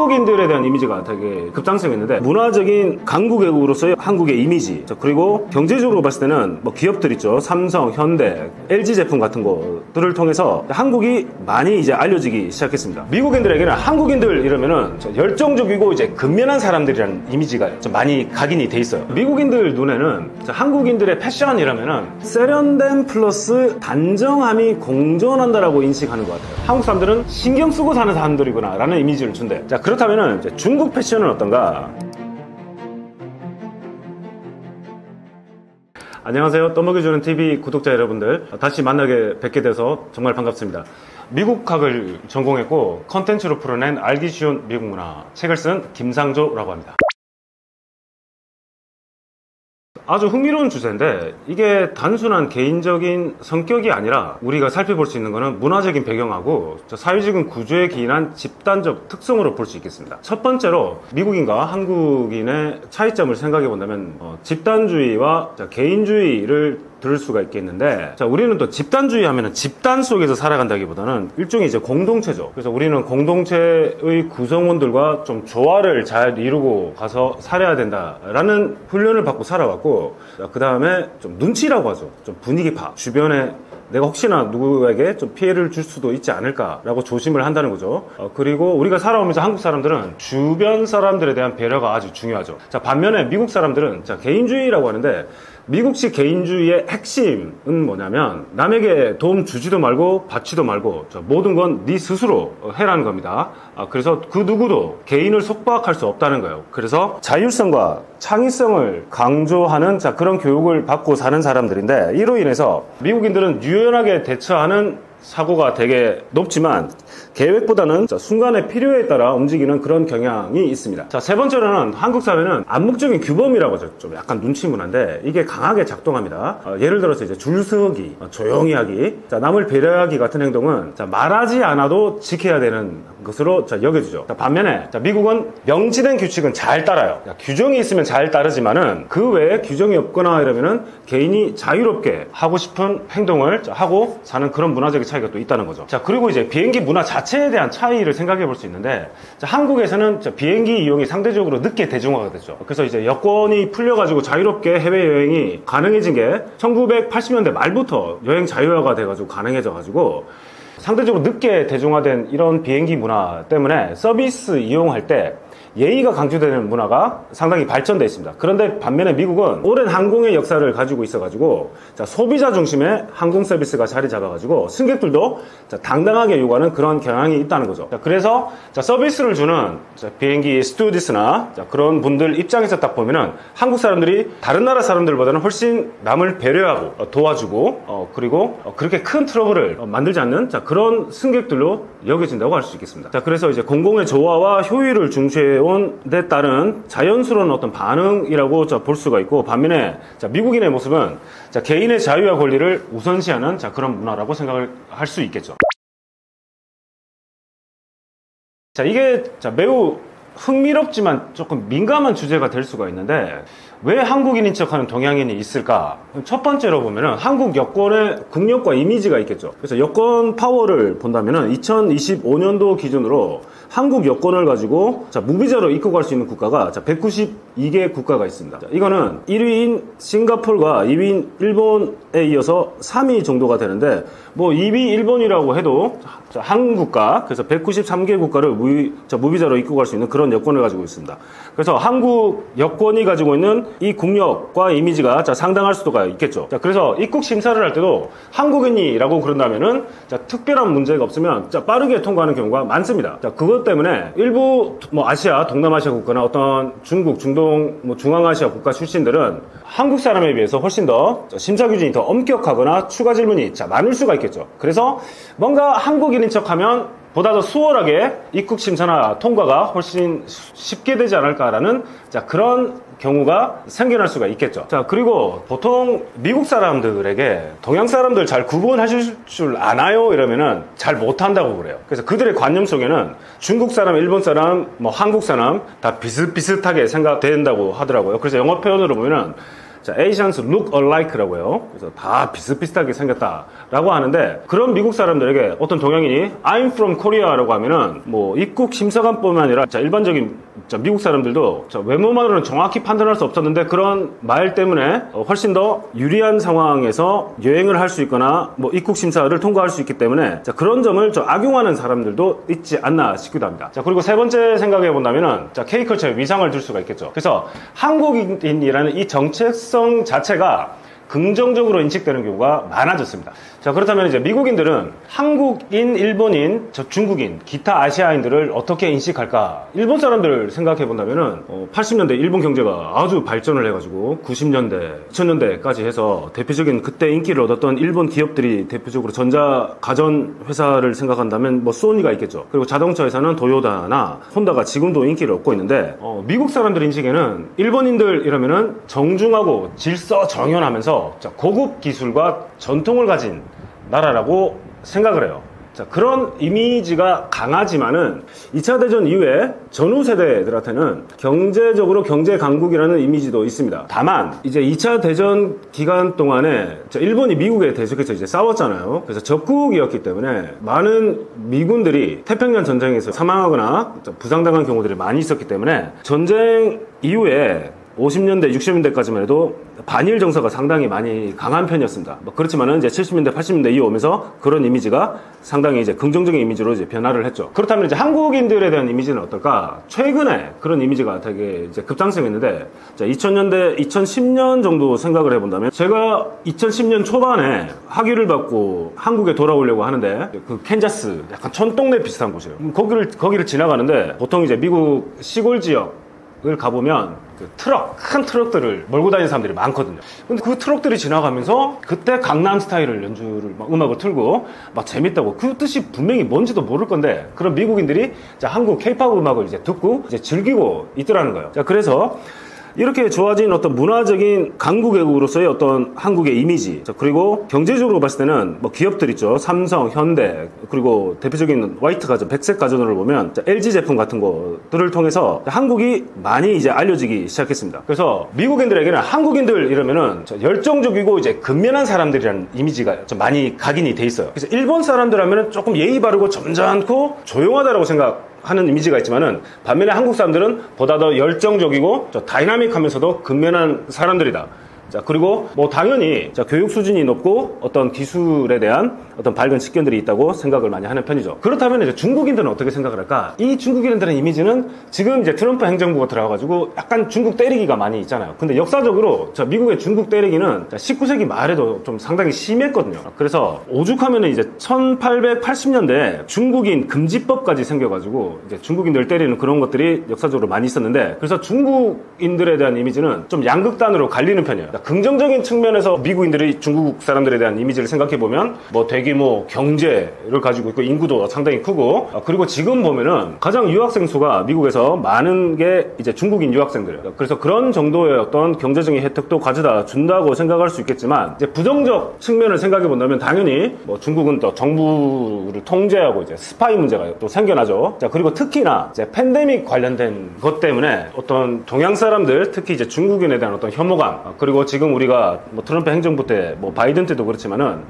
한국인들에 대한 이미지가 되게 급상승했는데, 문화적인 강국외국으로서의 한국의 이미지, 그리고 경제적으로 봤을 때는 뭐 기업들 있죠. 삼성, 현대, LG 제품 같은 것들을 통해서 한국이 많이 이제 알려지기 시작했습니다. 미국인들에게는 한국인들 이러면은 열정적이고 이제 근면한 사람들이라는 이미지가 좀 많이 각인이 돼 있어요. 미국인들 눈에는 한국인들의 패션 이러면은 세련됨 플러스 단정함이 공존한다라고 인식하는 것 같아요. 한국 사람들은 신경 쓰고 사는 사람들이구나 라는 이미지를 준대. 자, 그렇다면은 이제 중국 패션은 어떤가? 안녕하세요. 떠먹여주는 TV 구독자 여러분들, 다시 만나게 뵙게 돼서 정말 반갑습니다. 미국학을 전공했고 컨텐츠로 풀어낸 알기 쉬운 미국 문화 책을 쓴 김상조라고 합니다. 아주 흥미로운 주제인데, 이게 단순한 개인적인 성격이 아니라 우리가 살펴볼 수 있는 것은 문화적인 배경하고 사회적인 구조에 기인한 집단적 특성으로 볼 수 있겠습니다. 첫 번째로 미국인과 한국인의 차이점을 생각해 본다면 집단주의와 개인주의를 들을 수가 있겠는데, 자, 우리는 또 집단주의 하면은 집단 속에서 살아간다기보다는 일종의 이제 공동체죠. 그래서 우리는 공동체의 구성원들과 좀 조화를 잘 이루고 가서 살아야 된다라는 훈련을 받고 살아왔고, 그 다음에 좀 눈치라고 하죠. 좀 분위기 파. 주변에 내가 혹시나 누구에게 좀 피해를 줄 수도 있지 않을까라고 조심을 한다는 거죠. 그리고 우리가 살아오면서 한국 사람들은 주변 사람들에 대한 배려가 아주 중요하죠. 자, 반면에 미국 사람들은 개인주의라고 하는데, 미국식 개인주의의 핵심은 뭐냐면 남에게 도움 주지도 말고 받지도 말고 모든 건 네 스스로 해라는 겁니다. 그래서 그 누구도 개인을 속박할 수 없다는 거예요. 그래서 자율성과 창의성을 강조하는 그런 교육을 받고 사는 사람들인데, 이로 인해서 미국인들은 유연하게 대처하는 사고가 되게 높지만 계획보다는 순간의 필요에 따라 움직이는 그런 경향이 있습니다. 자, 세 번째로는 한국 사회는 암묵적인 규범이라고 하죠. 좀 약간 눈치 문화인데 이게 강하게 작동합니다. 예를 들어서 이제 줄 서기, 조용히 하기, 남을 배려하기 같은 행동은 말하지 않아도 지켜야 되는 것으로 여겨지죠. 반면에 미국은 명시된 규칙은 잘 따라요. 규정이 있으면 잘 따르지만은 그 외에 규정이 없거나 이러면은 개인이 자유롭게 하고 싶은 행동을 하고 사는 그런 문화적인 차이가 또 있다는 거죠. 자, 그리고 이제 비행기 문화 자체에 대한 차이를 생각해 볼 수 있는데, 한국에서는 비행기 이용이 상대적으로 늦게 대중화가 됐죠. 그래서 이제 여권이 풀려가지고 자유롭게 해외여행이 가능해진 게 1980년대 말부터 여행 자유화가 돼가지고 가능해져가지고 상대적으로 늦게 대중화된 이런 비행기 문화 때문에 서비스 이용할 때 예의가 강조되는 문화가 상당히 발전되어 있습니다. 그런데 반면에 미국은 오랜 항공의 역사를 가지고 있어가지고 소비자 중심의 항공 서비스가 자리 잡아가지고 승객들도 당당하게 요구하는 그런 경향이 있다는 거죠. 그래서 서비스를 주는 비행기 스튜어디스나 그런 분들 입장에서 딱 보면은 한국 사람들이 다른 나라 사람들보다는 훨씬 남을 배려하고 도와주고 그리고 그렇게 큰 트러블을 만들지 않는 그런 승객들로 여겨진다고 할 수 있겠습니다. 그래서 이제 공공의 조화와 효율을 중시해온 데 따른 자연스러운 어떤 반응이라고 볼 수가 있고, 반면에 미국인의 모습은 개인의 자유와 권리를 우선시하는 그런 문화라고 생각을 할 수 있겠죠. 이게 매우 흥미롭지만 조금 민감한 주제가 될 수가 있는데, 왜 한국인인 척하는 동양인이 있을까? 첫 번째로 보면은 한국 여권의 국력과 이미지가 있겠죠. 그래서 여권 파워를 본다면은 2025년도 기준으로 한국 여권을 가지고 무비자로 입국할 수 있는 국가가 192개 국가가 있습니다. 이거는 1위인 싱가포르가 2위인 일본에 이어서 3위 정도가 되는데, 뭐 2위 일본이라고 해도 한국과 그래서 193개 국가를 무비자로 입국할 수 있는 그런 여권을 가지고 있습니다. 그래서 한국 여권이 가지고 있는 이 국력과 이미지가 상당할 수도가 있겠죠. 그래서 입국 심사를 할 때도 한국인이라고 그런다면은 특별한 문제가 없으면 빠르게 통과하는 경우가 많습니다. 그것 때문에 일부 아시아, 동남아시아 국가나 어떤 중국, 중동, 중앙아시아 국가 출신들은 한국 사람에 비해서 훨씬 더 심사 규정이 더 엄격하거나 추가 질문이 많을 수가 있겠죠. 그래서 뭔가 한국인인 척하면 보다 더 수월하게 입국 심사나 통과가 훨씬 쉽게 되지 않을까라는 그런 경우가 생겨날 수가 있겠죠. 그리고 보통 미국 사람들에게 동양 사람들 잘 구분하실 줄 아나요? 이러면은 잘 못한다고 그래요. 그래서 그들의 관념 속에는 중국 사람, 일본 사람, 한국 사람 다 비슷비슷하게 생각된다고 하더라고요. 그래서 영어 표현으로 보면은 자, Asians look alike라고 해요. 그래서 다 비슷비슷하게 생겼다라고 하는데, 그런 미국 사람들에게 어떤 동양인이 I'm from Korea라고 하면은 뭐 입국 심사관뿐만 아니라 자, 일반적인 미국 사람들도 자, 외모만으로는 정확히 판단할 수 없었는데 그런 말 때문에 훨씬 더 유리한 상황에서 여행을 할 수 있거나 뭐 입국 심사를 통과할 수 있기 때문에 자, 그런 점을 좀 악용하는 사람들도 있지 않나 싶기도 합니다. 자, 그리고 세 번째 생각해 본다면은 자, K컬처의 위상을 들 수가 있겠죠. 그래서 한국인이라는 이 정체성 자체가 긍정적으로 인식되는 경우가 많아졌습니다. 자, 그렇다면 이제 미국인들은 한국인, 일본인, 중국인, 기타 아시아인들을 어떻게 인식할까? 일본 사람들 생각해 본다면은 80년대 일본 경제가 아주 발전을 해가지고 90년대, 2000년대까지 해서 대표적인 그때 인기를 얻었던 일본 기업들이 대표적으로 전자 가전 회사를 생각한다면 뭐 소니가 있겠죠. 그리고 자동차 회사는 도요타나 혼다가 지금도 인기를 얻고 있는데 미국 사람들 인식에는 일본인들 이러면은 정중하고 질서정연하면서 자, 고급 기술과 전통을 가진 나라라고 생각을 해요. 자, 그런 이미지가 강하지만은 2차 대전 이후에 전후 세대들한테는 경제적으로 경제 강국이라는 이미지도 있습니다. 다만 이제 2차 대전 기간 동안에 일본이 미국에 대적해서 이제 싸웠잖아요. 그래서 적국이었기 때문에 많은 미군들이 태평양 전쟁에서 사망하거나 부상당한 경우들이 많이 있었기 때문에 전쟁 이후에 50년대, 60년대까지만 해도 반일 정서가 상당히 많이 강한 편이었습니다. 그렇지만은 이제 70년대, 80년대 이후 오면서 그런 이미지가 상당히 이제 긍정적인 이미지로 이제 변화를 했죠. 그렇다면 이제 한국인들에 대한 이미지는 어떨까? 최근에 그런 이미지가 되게 이제 급상승했는데, 자, 2000년대, 2010년 정도 생각을 해본다면, 제가 2010년 초반에 학위를 받고 한국에 돌아오려고 하는데, 그 캔자스, 약간 촌동네 비슷한 곳이에요. 거기를 지나가는데, 보통 이제 미국 시골 지역을 가보면, 그 큰 트럭들을 몰고 다니는 사람들이 많거든요. 근데 그 트럭들이 지나가면서 그때 강남 스타일을 연주를 음악을 틀고 막 재밌다고 그 뜻이 분명히 뭔지도 모를 건데 그런 미국인들이 자, 한국 케이팝 음악을 이제 듣고 이제 즐기고 있더라는 거예요. 자, 그래서 이렇게 좋아진 어떤 문화적인 강국외국으로서의 어떤 한국의 이미지, 그리고 경제적으로 봤을 때는 뭐 기업들 있죠. 삼성, 현대, 그리고 대표적인 화이트 가전, 백색 가전을 보면 LG 제품 같은 것들을 통해서 한국이 많이 이제 알려지기 시작했습니다. 그래서 미국인들에게는 한국인들 이러면은 열정적이고 이제 근면한 사람들이라는 이미지가 좀 많이 각인이 돼 있어요. 그래서 일본 사람들 하면은 조금 예의 바르고 점잖고 조용하다라고 하는 이미지가 있지만은 반면에 한국 사람들은 보다 더 열정적이고 다이나믹하면서도 근면한 사람들이다. 자, 그리고 뭐 당연히 자, 교육 수준이 높고 어떤 기술에 대한 어떤 밝은 직견들이 있다고 생각을 많이 하는 편이죠. 그렇다면 이제 중국인들은 어떻게 생각을 할까? 이 중국인들의 이미지는 지금 이제 트럼프 행정부가 들어가가지고 약간 중국 때리기가 많이 있잖아요. 근데 역사적으로 자, 미국의 중국 때리기는 19세기 말에도 좀 상당히 심했거든요. 그래서 오죽하면은 이제 1880년대 중국인 금지법까지 생겨가지고 이제 중국인들 때리는 그런 것들이 역사적으로 많이 있었는데 그래서 중국인들에 대한 이미지는 좀 양극단으로 갈리는 편이에요. 긍정적인 측면에서 미국인들이 중국 사람들에 대한 이미지를 생각해보면 뭐 대규모 경제를 가지고 있고 인구도 상당히 크고 그리고 지금 보면은 가장 유학생 수가 미국에서 많은 게 이제 중국인 유학생들이에요. 그래서 그런 정도의 어떤 경제적인 혜택도 가져다 준다고 생각할 수 있겠지만 이제 부정적 측면을 생각해본다면 당연히 뭐 중국은 또 정부를 통제하고 이제 스파이 문제가 또 생겨나죠. 자, 그리고 특히나 이제 팬데믹 관련된 것 때문에 어떤 동양 사람들 특히 이제 중국인에 대한 어떤 혐오감 그리고 지금 우리가 뭐 트럼프 행정부 때 뭐 바이든 때도 그렇지만은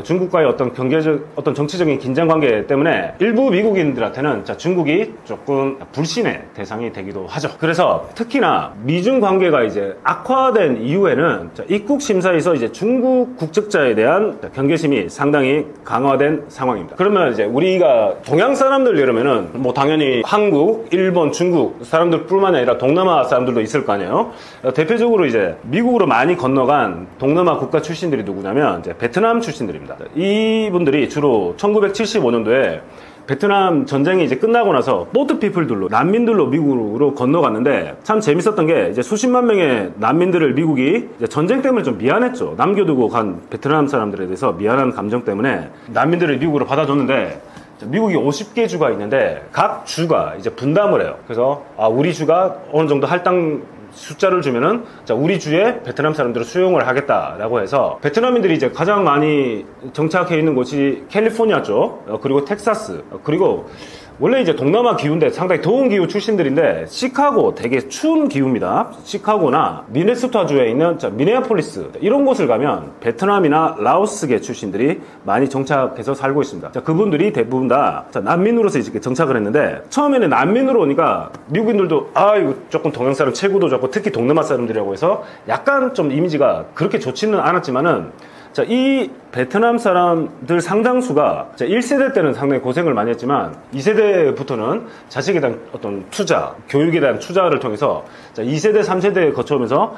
중국과의 어떤 경제적 어떤 정치적인 긴장 관계 때문에 일부 미국인들한테는 자, 중국이 조금 불신의 대상이 되기도 하죠. 그래서 특히나 미중 관계가 이제 악화된 이후에는 자, 입국 심사에서 이제 중국 국적자에 대한 경계심이 상당히 강화된 상황입니다. 그러면 이제 우리가 동양 사람들 이러면은 뭐 당연히 한국, 일본, 중국 사람들뿐만 아니라 동남아 사람들도 있을 거 아니에요. 대표적으로 이제 미국으로 많이 건너간 동남아 국가 출신들이 누구냐면 이제 베트남 출신들입니다. 이분들이 주로 1975년도에 베트남 전쟁이 이제 끝나고 나서 보트피플들로 난민들로 미국으로 건너갔는데 참 재밌었던 게 이제 수십만 명의 난민들을 미국이 이제 전쟁 때문에 좀 미안했죠. 남겨두고 간 베트남 사람들에 대해서 미안한 감정 때문에 난민들을 미국으로 받아줬는데 미국이 50개 주가 있는데 각 주가 이제 분담을 해요. 그래서 우리 주가 어느 정도 할당 숫자를 주면은 자, 우리 주에 베트남 사람들을 수용을 하겠다라고 해서 베트남인들이 이제 가장 많이 정착해 있는 곳이 캘리포니아 쪽 그리고 텍사스 그리고 원래 이제 동남아 기후인데 상당히 더운 기후 출신들인데 시카고 되게 추운 기후입니다. 시카고나 미네소타주에 있는 미네아폴리스 이런 곳을 가면 베트남이나 라오스계 출신들이 많이 정착해서 살고 있습니다. 그분들이 대부분 다 난민으로서 이렇게 정착을 했는데 처음에는 난민으로 오니까 미국인들도 이거 조금 동양 사람 체구도 좋고 특히 동남아 사람들이라고 해서 약간 좀 이미지가 그렇게 좋지는 않았지만은 이 베트남 사람들 상당수가 1세대 때는 상당히 고생을 많이 했지만 2세대부터는 자식에 대한 어떤 투자, 교육에 대한 투자를 통해서 2세대, 3세대에 거쳐오면서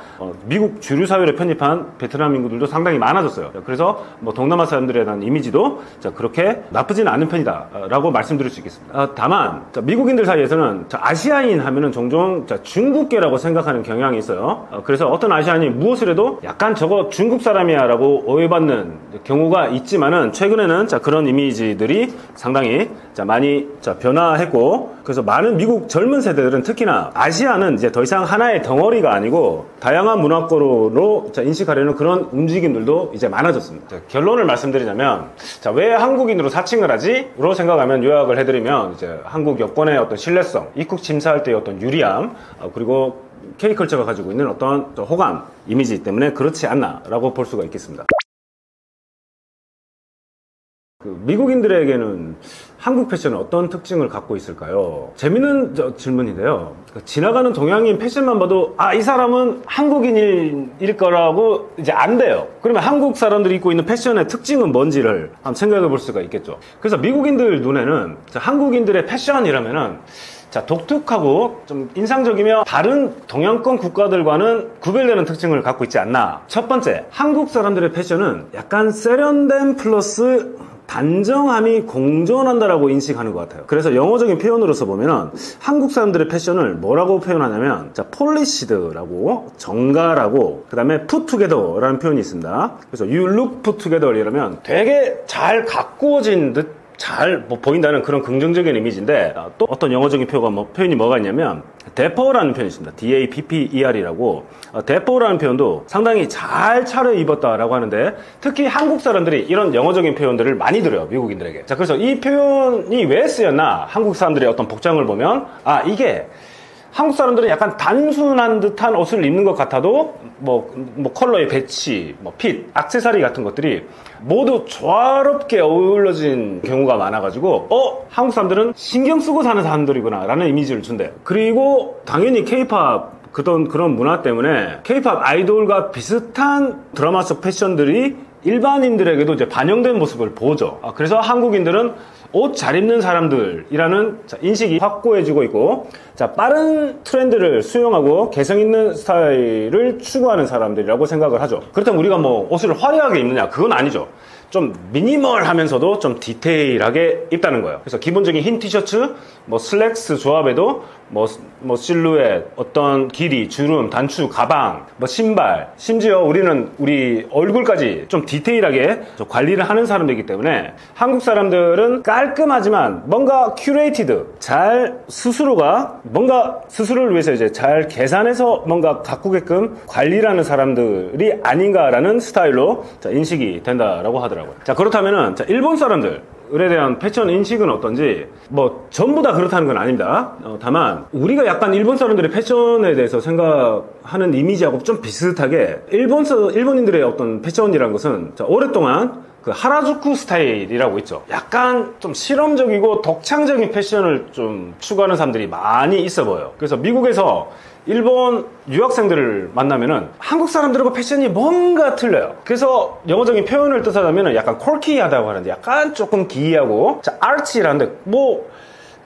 미국 주류 사회를 편입한 베트남 인구들도 상당히 많아졌어요. 그래서 뭐 동남아 사람들에 대한 이미지도 그렇게 나쁘지는 않은 편이다라고 말씀드릴 수 있겠습니다. 다만 미국인들 사이에서는 아시아인 하면은 종종 중국계라고 생각하는 경향이 있어요. 그래서 어떤 아시아인이 무엇을 해도 약간 저거 중국 사람이야라고 오해받는 경우가 있지만은 최근에는 그런 이미지들이 상당히 많이 변화했고 그래서 많은 미국 젊은 세대들은 특히나 아시아는 이제 더 이상 하나의 덩어리가 아니고 다양한 문화권으로 인식하려는 그런 움직임들도 이제 많아졌습니다. 결론을 말씀드리자면 왜 한국인으로 사칭을 하지? 로 생각하면 요약을 해드리면 이제 한국 여권의 어떤 신뢰성, 입국 심사할 때의 어떤 유리함 그리고 K컬처가 가지고 있는 어떤 호감, 이미지 때문에 그렇지 않나라고 볼 수가 있겠습니다. 미국인들에게는 한국 패션은 어떤 특징을 갖고 있을까요? 재밌는 질문인데요. 지나가는 동양인 패션만 봐도 이 사람은 한국인일 거라고 이제 안 돼요. 그러면 한국 사람들이 입고 있는 패션의 특징은 뭔지를 한번 생각해 볼 수가 있겠죠. 그래서 미국인들 눈에는 한국인들의 패션이라면은 독특하고 좀 인상적이며 다른 동양권 국가들과는 구별되는 특징을 갖고 있지 않나. 첫 번째, 한국 사람들의 패션은 약간 세련됨 플러스 단정함이 공존한다라고 인식하는 것 같아요. 그래서 영어적인 표현으로서 보면은 한국 사람들의 패션을 뭐라고 표현하냐면 폴리시드라고 정갈하고 그 다음에 put together라는 표현이 있습니다. 그래서 you look put together 이러면 되게 잘 가꾸어진 듯 잘 보인다는 그런 긍정적인 이미지인데 또 어떤 영어적인 표현이 뭐가 있냐면 dapper라는 표현이 있습니다. D-A-P-P-E-R이라고 dapper라는 표현도 상당히 잘 차려입었다라고 하는데 특히 한국 사람들이 이런 영어적인 표현들을 많이 들어요. 미국인들에게. 그래서 이 표현이 왜 쓰였나 한국 사람들의 어떤 복장을 보면 이게 한국 사람들은 약간 단순한 듯한 옷을 입는 것 같아도 뭐 컬러의 배치, 핏, 액세서리 같은 것들이 모두 조화롭게 어우러진 경우가 많아가지고 한국 사람들은 신경 쓰고 사는 사람들이구나 라는 이미지를 준대요. 그리고 당연히 K-POP 그런 문화 때문에 K-POP 아이돌과 비슷한 드라마 속 패션들이 일반인들에게도 이제 반영된 모습을 보죠. 그래서 한국인들은 옷 잘 입는 사람들이라는 인식이 확고해지고 있고 빠른 트렌드를 수용하고 개성 있는 스타일을 추구하는 사람들이라고 생각을 하죠. 그렇다면 우리가 옷을 화려하게 입느냐? 그건 아니죠. 좀 미니멀하면서도 좀 디테일하게 입다는 거예요. 그래서 기본적인 흰 티셔츠, 슬랙스 조합에도 실루엣, 어떤 길이, 주름, 단추, 가방, 신발, 심지어 우리는 우리 얼굴까지 좀 디테일하게 관리를 하는 사람들이기 때문에 한국 사람들은 깔끔하지만 뭔가 큐레이티드, 스스로가 뭔가 스스로를 위해서 이제 잘 계산해서 뭔가 가꾸게끔 관리를 하는 사람들이 아닌가라는 스타일로 인식이 된다라고 하더라고요. 그렇다면은 일본 사람들에 대한 패션 인식은 어떤지 전부 다 그렇다는 건 아닙니다. 다만 우리가 약간 일본 사람들의 패션에 대해서 생각하는 이미지하고 좀 비슷하게 일본인들의 어떤 패션이라는 것은 오랫동안 하라주쿠 스타일이라고 있죠. 약간 좀 실험적이고 독창적인 패션을 좀 추구하는 사람들이 많이 있어 보여요. 그래서 미국에서 일본 유학생들을 만나면은 한국 사람들하고 패션이 뭔가 틀려요. 그래서 영어적인 표현을 뜻하자면은 약간 콜키하다고 하는데 약간 조금 기이하고 아르치라는데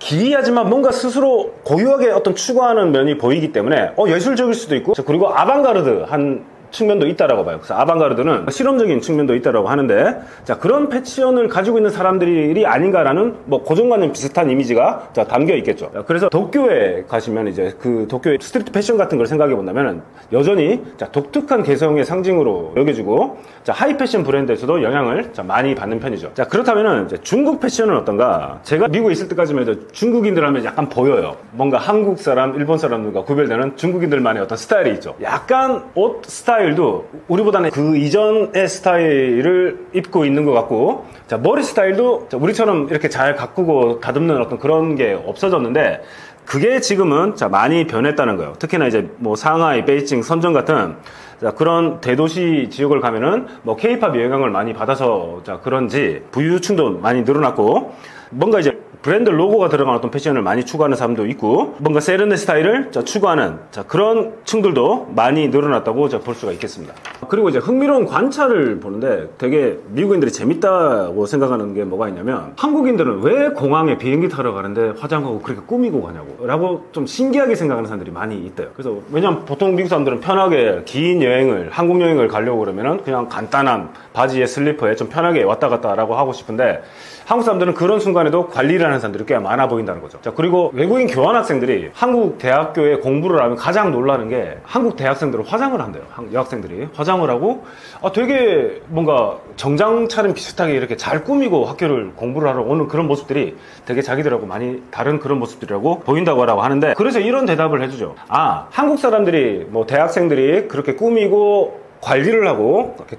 기이하지만 뭔가 스스로 고유하게 어떤 추구하는 면이 보이기 때문에 예술적일 수도 있고 그리고 아방가르드한 측면도 있다라고 봐요. 그래서 아방가르드는 실험적인 측면도 있다라고 하는데 그런 패션을 가지고 있는 사람들이 아닌가라는 고정관념 비슷한 이미지가 담겨 있겠죠. 그래서 도쿄에 가시면 이제 그 도쿄의 스트리트 패션 같은 걸 생각해 본다면 여전히 독특한 개성의 상징으로 여겨지고 하이 패션 브랜드에서도 영향을 많이 받는 편이죠. 그렇다면 중국 패션은 어떤가? 제가 미국에 있을 때까지만 해도 중국인들 하면 약간 보여요. 뭔가 한국 사람, 일본 사람들과 구별되는 중국인들만의 어떤 스타일이 있죠. 약간 옷 스타일 스타일도 우리보다는 그 이전의 스타일을 입고 있는 것 같고, 자, 머리 스타일도 우리처럼 이렇게 잘 가꾸고 다듬는 어떤 그런 게 없어졌는데, 그게 지금은 자, 많이 변했다는 거예요. 특히나 이제 뭐 상하이, 베이징, 선전 같은 자, 그런 대도시 지역을 가면은 뭐 K-팝 영향을 많이 받아서 자, 그런지 부유층도 많이 늘어났고, 뭔가 이제 브랜드 로고가 들어간 어떤 패션을 많이 추구하는 사람도 있고, 뭔가 세련된 스타일을 추구하는 그런 층들도 많이 늘어났다고 볼 수가 있겠습니다. 그리고 이제 흥미로운 관찰을 보는데 되게 미국인들이 재밌다고 생각하는 게 뭐가 있냐면, 한국인들은 왜 공항에 비행기 타러 가는데 화장하고 그렇게 꾸미고 가냐고 라고 좀 신기하게 생각하는 사람들이 많이 있대요. 그래서 왜냐면 보통 미국 사람들은 편하게 긴 여행을, 한국 여행을 가려고 그러면은 그냥 간단한 바지에 슬리퍼에 좀 편하게 왔다 갔다 라고 하고 싶은데, 한국 사람들은 그런 순간에도 관리를 하는 사람들이 꽤 많아 보인다는 거죠. 자, 그리고 외국인 교환학생들이 한국 대학교에 공부를 하면 가장 놀라는 게, 한국 대학생들은 화장을 한대요. 여학생들이 화장을 하고 되게 뭔가 정장 차림 비슷하게 이렇게 잘 꾸미고 학교를 공부를 하러 오는 그런 모습들이 되게 자기들하고 많이 다른 그런 모습들이라고 보인다고 하는데, 그래서 이런 대답을 해주죠. 한국 사람들이 뭐 대학생들이 그렇게 꾸미고 관리를 하고 이렇게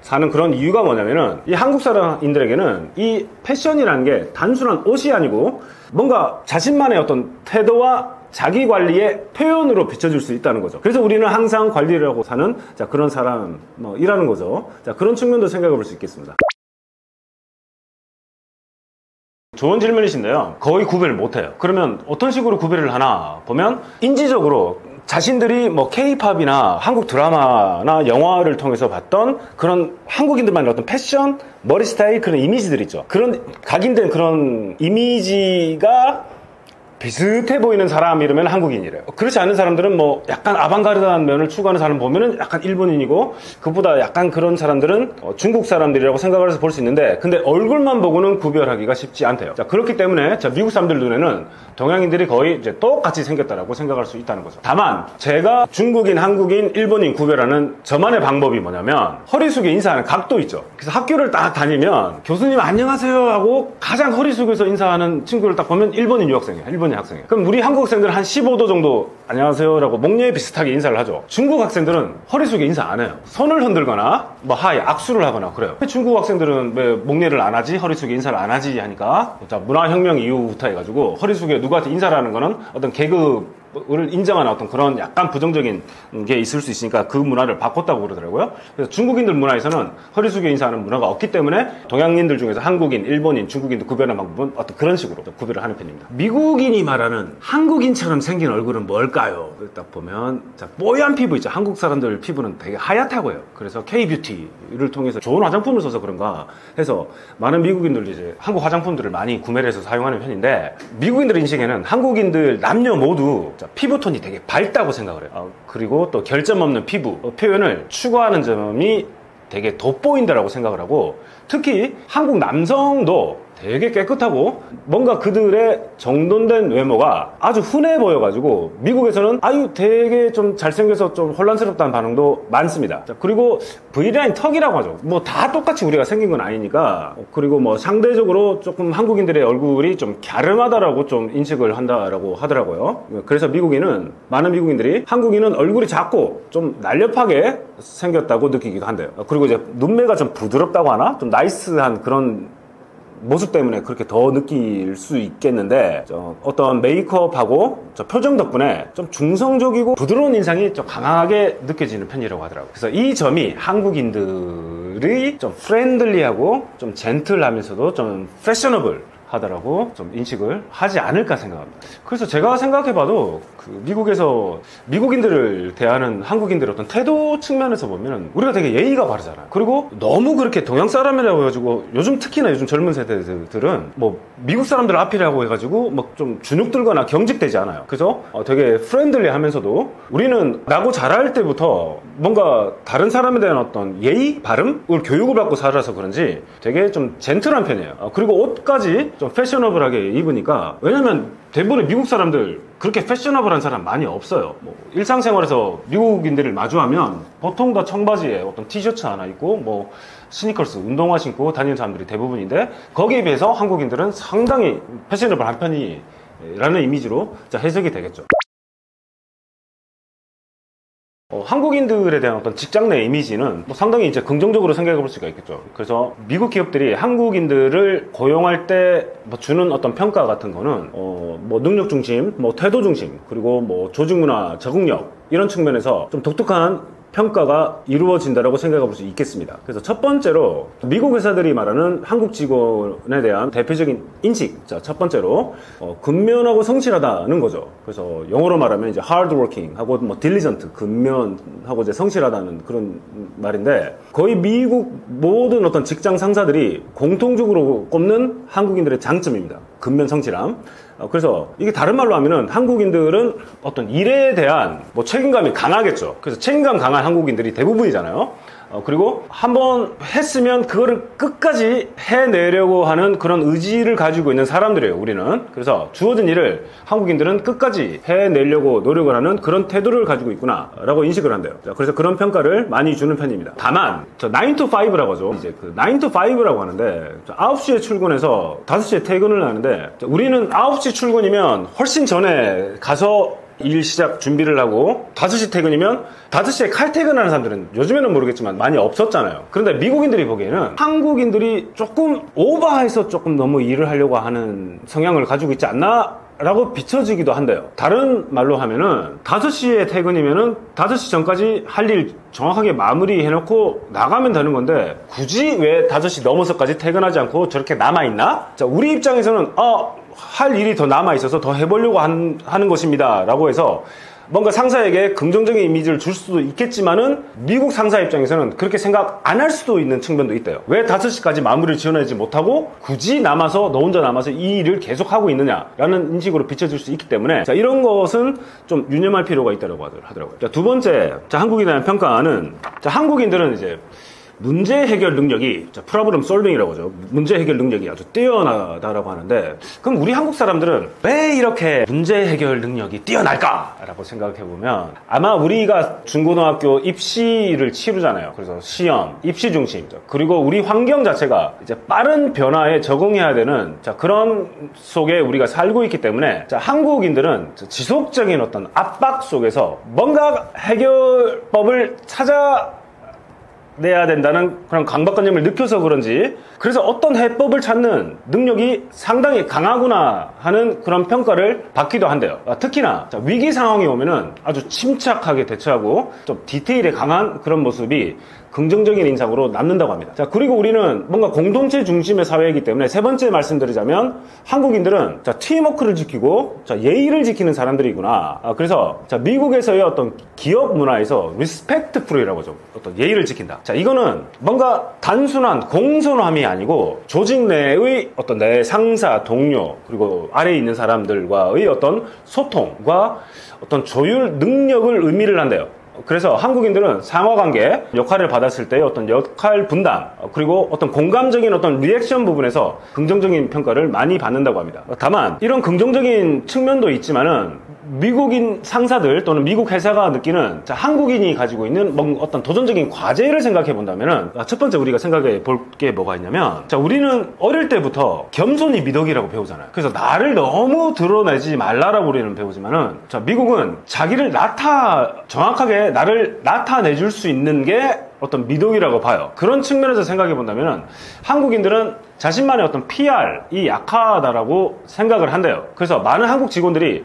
사는 그런 이유가 뭐냐면은, 이 한국 사람인들에게는 이 패션이라는 게 단순한 옷이 아니고 뭔가 자신만의 어떤 태도와 자기 관리의 표현으로 비춰줄 수 있다는 거죠. 그래서 우리는 항상 관리를 하고 사는 그런 사람이라는 거죠. 자, 그런 측면도 생각해 볼 수 있겠습니다. 좋은 질문이신데요, 거의 구별을 못해요. 그러면 어떤 식으로 구별을 하나 보면, 인지적으로 자신들이 뭐 K-팝이나 한국 드라마나 영화를 통해서 봤던 그런 한국인들만의 어떤 패션, 머리 스타일, 그런 이미지들 있죠. 그런 각인된 그런 이미지가 비슷해 보이는 사람 이러면 한국인이래요. 그렇지 않은 사람들은 뭐 약간 아방가르드한 면을 추구하는 사람 보면은 약간 일본인이고, 그보다 약간 그런 사람들은 중국 사람들이라고 생각을 해서 볼 수 있는데, 근데 얼굴만 보고는 구별하기가 쉽지 않대요. 자, 그렇기 때문에 미국 사람들 눈에는 동양인들이 거의 이제 똑같이 생겼다라고 생각할 수 있다는 거죠. 다만 제가 중국인, 한국인, 일본인 구별하는 저만의 방법이 뭐냐면, 허리 숙여 인사하는 각도 있죠. 그래서 학교를 딱 다니면 교수님 안녕하세요 하고 가장 허리 숙여서 인사하는 친구를 딱 보면 일본인 유학생이에요. 일본인 학생이에요. 그럼 우리 한국 학생들은 한 15도 정도 안녕하세요라고 목례 비슷하게 인사를 하죠. 중국 학생들은 허리 숙여 인사 안 해요. 손을 흔들거나 뭐 하이, 악수를 하거나 그래요. 중국 학생들은 왜 목례를 안 하지, 허리 숙여 인사를 안 하지 하니까, 자, 문화혁명 이후부터 해가지고 허리 숙여 누구한테 인사를 하는 거는 어떤 계급을 인정하는 어떤 그런 약간 부정적인 게 있을 수 있으니까 그 문화를 바꿨다고 그러더라고요. 그래서 중국인들 문화에서는 허리 숙여 인사하는 문화가 없기 때문에 동양인들 중에서 한국인, 일본인, 중국인도 구별하는 방법은 어떤 그런 식으로 구별을 하는 편입니다. 미국인이 말하는 한국인처럼 생긴 얼굴은 뭘까요? 딱 보면, 자, 뽀얀 피부 있죠. 한국 사람들 피부는 되게 하얗다고 해요. 그래서 K-뷰티를 통해서 좋은 화장품을 써서 그런가 해서 많은 미국인들이 이제 한국 화장품들을 많이 구매를 해서 사용하는 편인데, 미국인들 인식에는 한국인들 남녀 모두 피부톤이 되게 밝다고 생각을 해요. 그리고 또 결점 없는 피부 표현을 추구하는 점이 되게 돋보인다라고 생각을 하고, 특히 한국 남성도 되게 깨끗하고 뭔가 그들의 정돈된 외모가 아주 훈해 보여가지고 미국에서는 아유 되게 좀 잘생겨서 좀 혼란스럽다는 반응도 많습니다. 자, 그리고 V라인 턱이라고 하죠. 뭐 다 똑같이 우리가 생긴 건 아니니까. 그리고 뭐 상대적으로 조금 한국인들의 얼굴이 좀 갸름하다라고 좀 인식을 한다라고 하더라고요. 그래서 많은 미국인들이 한국인은 얼굴이 작고 좀 날렵하게 생겼다고 느끼기도 한대요. 그리고 이제 눈매가 좀 부드럽다고 하나? 좀 나이스한 그런 모습 때문에 그렇게 더 느낄 수 있겠는데, 어떤 메이크업하고 표정 덕분에 좀 중성적이고 부드러운 인상이 좀 강하게 느껴지는 편이라고 하더라고요. 그래서 이 점이 한국인들이 좀 프렌들리하고 좀 젠틀하면서도 좀 패셔너블 하다라고 좀 인식을 하지 않을까 생각합니다. 그래서 제가 생각해봐도 미국에서 미국인들을 대하는 한국인들의 어떤 태도 측면에서 보면 우리가 되게 예의가 바르잖아요. 그리고 너무 그렇게 동양 사람이라고 해가지고, 특히나 요즘 젊은 세대들은 뭐 미국 사람들 앞이라고 해가지고 막 좀 주눅 들거나 경직되지 않아요. 그죠? 되게 프렌들리 하면서도 우리는 나고 자랄 때부터 뭔가 다른 사람에 대한 어떤 예의, 발음을 교육을 받고 살아서 그런지 되게 좀 젠틀한 편이에요. 그리고 옷까지 좀 패셔너블하게 입으니까, 왜냐면 대부분의 미국 사람들 그렇게 패셔너블한 사람 많이 없어요. 뭐 일상생활에서 미국인들을 마주하면 보통 다 청바지에 어떤 티셔츠 하나 입고 뭐 스니커스, 운동화 신고 다니는 사람들이 대부분인데, 거기에 비해서 한국인들은 상당히 패셔너블한 편이라는 이미지로 해석이 되겠죠. 한국인들에 대한 어떤 직장 내 이미지는 뭐 상당히 이제 긍정적으로 생각해 볼 수가 있겠죠. 그래서 미국 기업들이 한국인들을 고용할 때 뭐 주는 어떤 평가 같은 거는 뭐 능력 중심, 뭐 태도 중심, 그리고 뭐 조직 문화, 적응력 이런 측면에서 좀 독특한 평가가 이루어진다라고 생각해 볼 수 있겠습니다. 그래서 첫 번째로 미국 회사들이 말하는 한국 직원에 대한 대표적인 인식. 자, 첫 번째로 근면하고 성실하다는 거죠. 그래서 영어로 말하면 이제 hardworking 하고 뭐 diligent, 근면하고 이제 성실하다는 그런 말인데, 거의 미국 모든 어떤 직장 상사들이 공통적으로 꼽는 한국인들의 장점입니다. 근면 성실함. 그래서 이게 다른 말로 하면은 한국인들은 어떤 일에 대한 뭐 책임감이 강하겠죠. 그래서 책임감 강한 한국인들이 대부분이잖아요. 그리고 한번 했으면 그거를 끝까지 해내려고 하는 그런 의지를 가지고 있는 사람들이에요, 우리는. 그래서 주어진 일을 한국인들은 끝까지 해내려고 노력을 하는 그런 태도를 가지고 있구나 라고 인식을 한대요. 그래서 그런 평가를 많이 주는 편입니다. 다만 9 to 5라고 하죠. 이제 그 9 to 5라고 하는데 9시에 출근해서 5시에 퇴근을 하는데, 우리는 9시 출근이면 훨씬 전에 가서 일 시작 준비를 하고 5시 퇴근이면 5시에 칼퇴근하는 사람들은 요즘에는 모르겠지만 많이 없었잖아요. 그런데 미국인들이 보기에는 한국인들이 조금 오버해서 조금 너무 일을 하려고 하는 성향을 가지고 있지 않나? 라고 비춰지기도 한대요. 다른 말로 하면은 5시에 퇴근이면은 5시 전까지 할 일 정확하게 마무리해놓고 나가면 되는 건데, 굳이 왜 5시 넘어서까지 퇴근하지 않고 저렇게 남아있나? 자, 우리 입장에서는 할 일이 더 남아있어서 더 해보려고 하는 것입니다 라고 해서 뭔가 상사에게 긍정적인 이미지를 줄 수도 있겠지만은, 미국 상사 입장에서는 그렇게 생각 안 할 수도 있는 측면도 있대요. 왜 5시까지 마무리를 지어내지 못하고 굳이 남아서, 너 혼자 남아서 이 일을 계속하고 있느냐라는 인식으로 비춰질 수 있기 때문에, 자, 이런 것은 좀 유념할 필요가 있다고 하더라고요. 자, 두 번째, 자, 한국인에 대한 평가는, 자, 한국인들은 이제 문제 해결 능력이, 프로블럼 솔빙이라고 하죠. 문제 해결 능력이 아주 뛰어나다라고 하는데, 그럼 우리 한국 사람들은 왜 이렇게 문제 해결 능력이 뛰어날까라고 생각해보면, 아마 우리가 중고등학교 입시를 치르잖아요. 그래서 시험, 입시 중심, 그리고 우리 환경 자체가 이제 빠른 변화에 적응해야 되는, 자, 그런 속에 우리가 살고 있기 때문에, 자, 한국인들은 지속적인 어떤 압박 속에서 뭔가 해결법을 내야 된다는 그런 강박관념을 느껴서 그런지, 그래서 어떤 해법을 찾는 능력이 상당히 강하구나 하는 그런 평가를 받기도 한대요. 특히나 위기 상황이 오면은 아주 침착하게 대처하고 좀 디테일에 강한 그런 모습이 긍정적인 인상으로 남는다고 합니다. 자, 그리고 우리는 뭔가 공동체 중심의 사회이기 때문에, 세 번째 말씀드리자면 한국인들은 팀워크를 지키고 예의를 지키는 사람들이구나. 그래서 미국에서의 어떤 기업 문화에서 리스펙트풀이라고 하죠. 어떤 예의를 지킨다. 자, 이거는 뭔가 단순한 공손함이 아니고 조직 내의 어떤 내 상사, 동료, 그리고 아래에 있는 사람들과의 어떤 소통과 어떤 조율 능력을 의미를 한대요. 그래서 한국인들은 상하관계, 역할을 받았을 때의 어떤 역할 분담, 그리고 어떤 공감적인 어떤 리액션 부분에서 긍정적인 평가를 많이 받는다고 합니다. 다만 이런 긍정적인 측면도 있지만은, 미국인 상사들 또는 미국 회사가 느끼는 한국인이 가지고 있는 어떤 도전적인 과제를 생각해 본다면은, 첫 번째 우리가 생각해 볼 게 뭐가 있냐면, 우리는 어릴 때부터 겸손이 미덕이라고 배우잖아요. 그래서 나를 너무 드러내지 말라라고 우리는 배우지만은, 미국은 자기를 정확하게 나를 나타내줄 수 있는 게 어떤 미덕이라고 봐요. 그런 측면에서 생각해 본다면 한국인들은 자신만의 어떤 PR이 약하다라고 생각을 한대요. 그래서 많은 한국 직원들이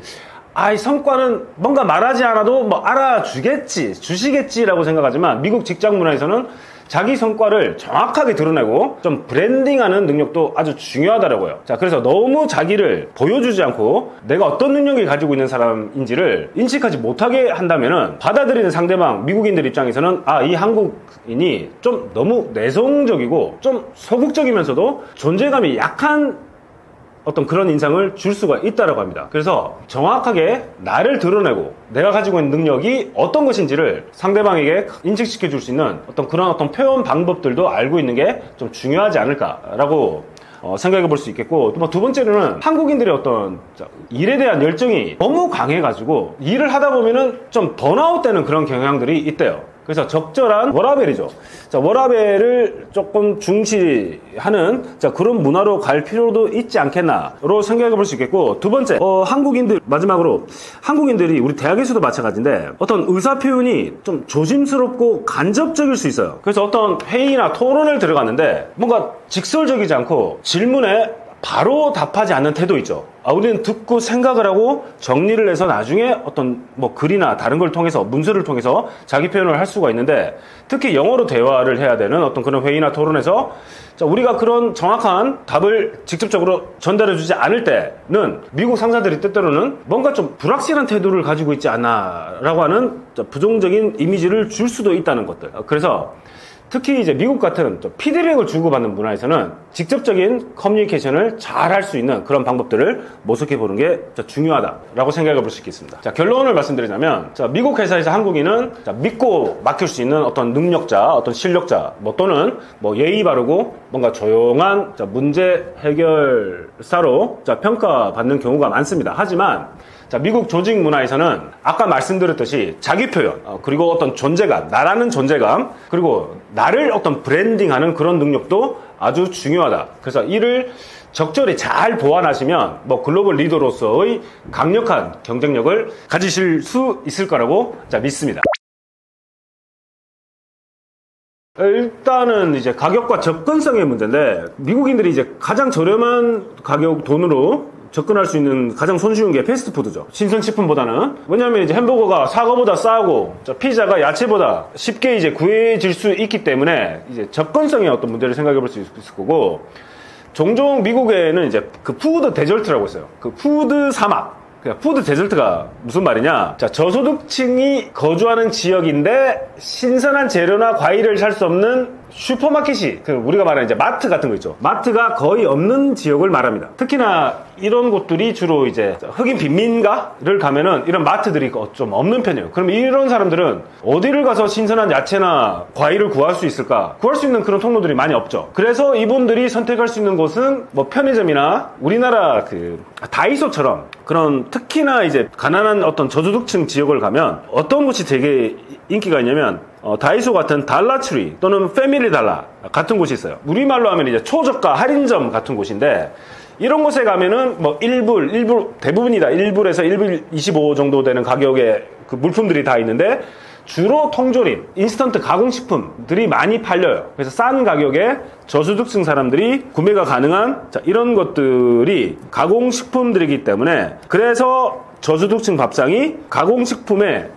이 성과는 뭔가 말하지 않아도 뭐 주시겠지라고 생각하지만, 미국 직장 문화에서는 자기 성과를 정확하게 드러내고 좀 브랜딩하는 능력도 아주 중요하더라고요. 자, 그래서 너무 자기를 보여주지 않고 내가 어떤 능력을 가지고 있는 사람인지를 인식하지 못하게 한다면은, 받아들이는 상대방 미국인들 입장에서는 이 한국인이 좀 너무 내성적이고 좀 소극적이면서도 존재감이 약한 어떤 그런 인상을 줄 수가 있다고 합니다. 그래서 정확하게 나를 드러내고 내가 가지고 있는 능력이 어떤 것인지를 상대방에게 인식시켜 줄 수 있는 그런 어떤 표현 방법들도 알고 있는 게 좀 중요하지 않을까라고 생각해 볼 수 있겠고, 또 두 번째로는 한국인들의 어떤 일에 대한 열정이 너무 강해가지고 일을 하다 보면은 좀 번아웃 되는 그런 경향들이 있대요. 그래서 적절한 워라밸이죠. 자, 워라밸을 조금 중시하는 그런 문화로 갈 필요도 있지 않겠나로 생각해 볼 수 있겠고, 두 번째, 마지막으로 한국인들이 우리 대학에서도 마찬가지인데 어떤 의사 표현이 좀 조심스럽고 간접적일 수 있어요. 그래서 어떤 회의나 토론을 들어갔는데 뭔가 직설적이지 않고 질문에 바로 답하지 않는 태도 있죠. 우리는 듣고 생각을 하고 정리를 해서 나중에 어떤 뭐 글이나 다른 걸 통해서, 문서를 통해서 자기 표현을 할 수가 있는데, 특히 영어로 대화를 해야 되는 어떤 그런 회의나 토론에서 우리가 그런 정확한 답을 직접적으로 전달해 주지 않을 때는 미국 상사들이 때때로는 뭔가 좀 불확실한 태도를 가지고 있지 않나 라고 하는 부정적인 이미지를 줄 수도 있다는 것들. 그래서 특히 이제 미국 같은 피드백을 주고받는 문화에서는 직접적인 커뮤니케이션을 잘 할 수 있는 그런 방법들을 모색해 보는 게 중요하다라고 생각해 볼 수 있겠습니다. 자, 결론을 말씀드리자면, 미국 회사에서 한국인은 믿고 맡길 수 있는 어떤 능력자, 어떤 실력자, 또는 예의 바르고 뭔가 조용한 문제 해결사로 평가받는 경우가 많습니다. 하지만 미국 조직 문화에서는 아까 말씀드렸듯이 자기 표현, 그리고 어떤 존재감, 나라는 존재감, 그리고 나를 어떤 브랜딩하는 그런 능력도 아주 중요하다. 그래서 이를 적절히 잘 보완하시면 글로벌 리더로서의 강력한 경쟁력을 가지실 수 있을 거라고 믿습니다. 일단은 이제 가격과 접근성의 문제인데, 미국인들이 이제 가장 저렴한 가격 돈으로 접근할 수 있는 가장 손쉬운 게 패스트푸드죠. 신선식품보다는. 왜냐하면 이제 햄버거가 사과보다 싸고, 피자가 야채보다 쉽게 이제 구해질 수 있기 때문에 이제 접근성의 어떤 문제를 생각해 볼 수 있을 거고, 종종 미국에는 이제 그 푸드 데절트라고 있어요. 그 푸드 사막. 푸드 데절트가 무슨 말이냐? 저소득층이 거주하는 지역인데 신선한 재료나 과일을 살 수 없는 슈퍼마켓이, 우리가 말하는 이제 마트 같은 거 있죠. 마트가 거의 없는 지역을 말합니다. 특히나 이런 곳들이 주로 이제 흑인 빈민가를 가면은 이런 마트들이 좀 없는 편이에요. 그럼 이런 사람들은 어디를 가서 신선한 야채나 과일을 구할 수 있을까? 구할 수 있는 그런 통로들이 많이 없죠. 그래서 이분들이 선택할 수 있는 곳은 편의점이나 우리나라 다이소처럼 그런, 특히나 이제 가난한 어떤 저소득층 지역을 가면 어떤 곳이 되게 인기가 있냐면, 다이소 같은 달라트리 또는 패밀리 달라 같은 곳이 있어요. 우리말로 하면 이제 초저가 할인점 같은 곳인데, 이런 곳에 가면은 일부, 대부분이다. 1불에서 1불 25 정도 되는 가격의 그 물품들이 다 있는데, 주로 통조림, 인스턴트 가공식품들이 많이 팔려요. 그래서 싼 가격에 저소득층 사람들이 구매가 가능한 이런 것들이 가공식품들이기 때문에, 그래서 저소득층 밥상이 가공식품에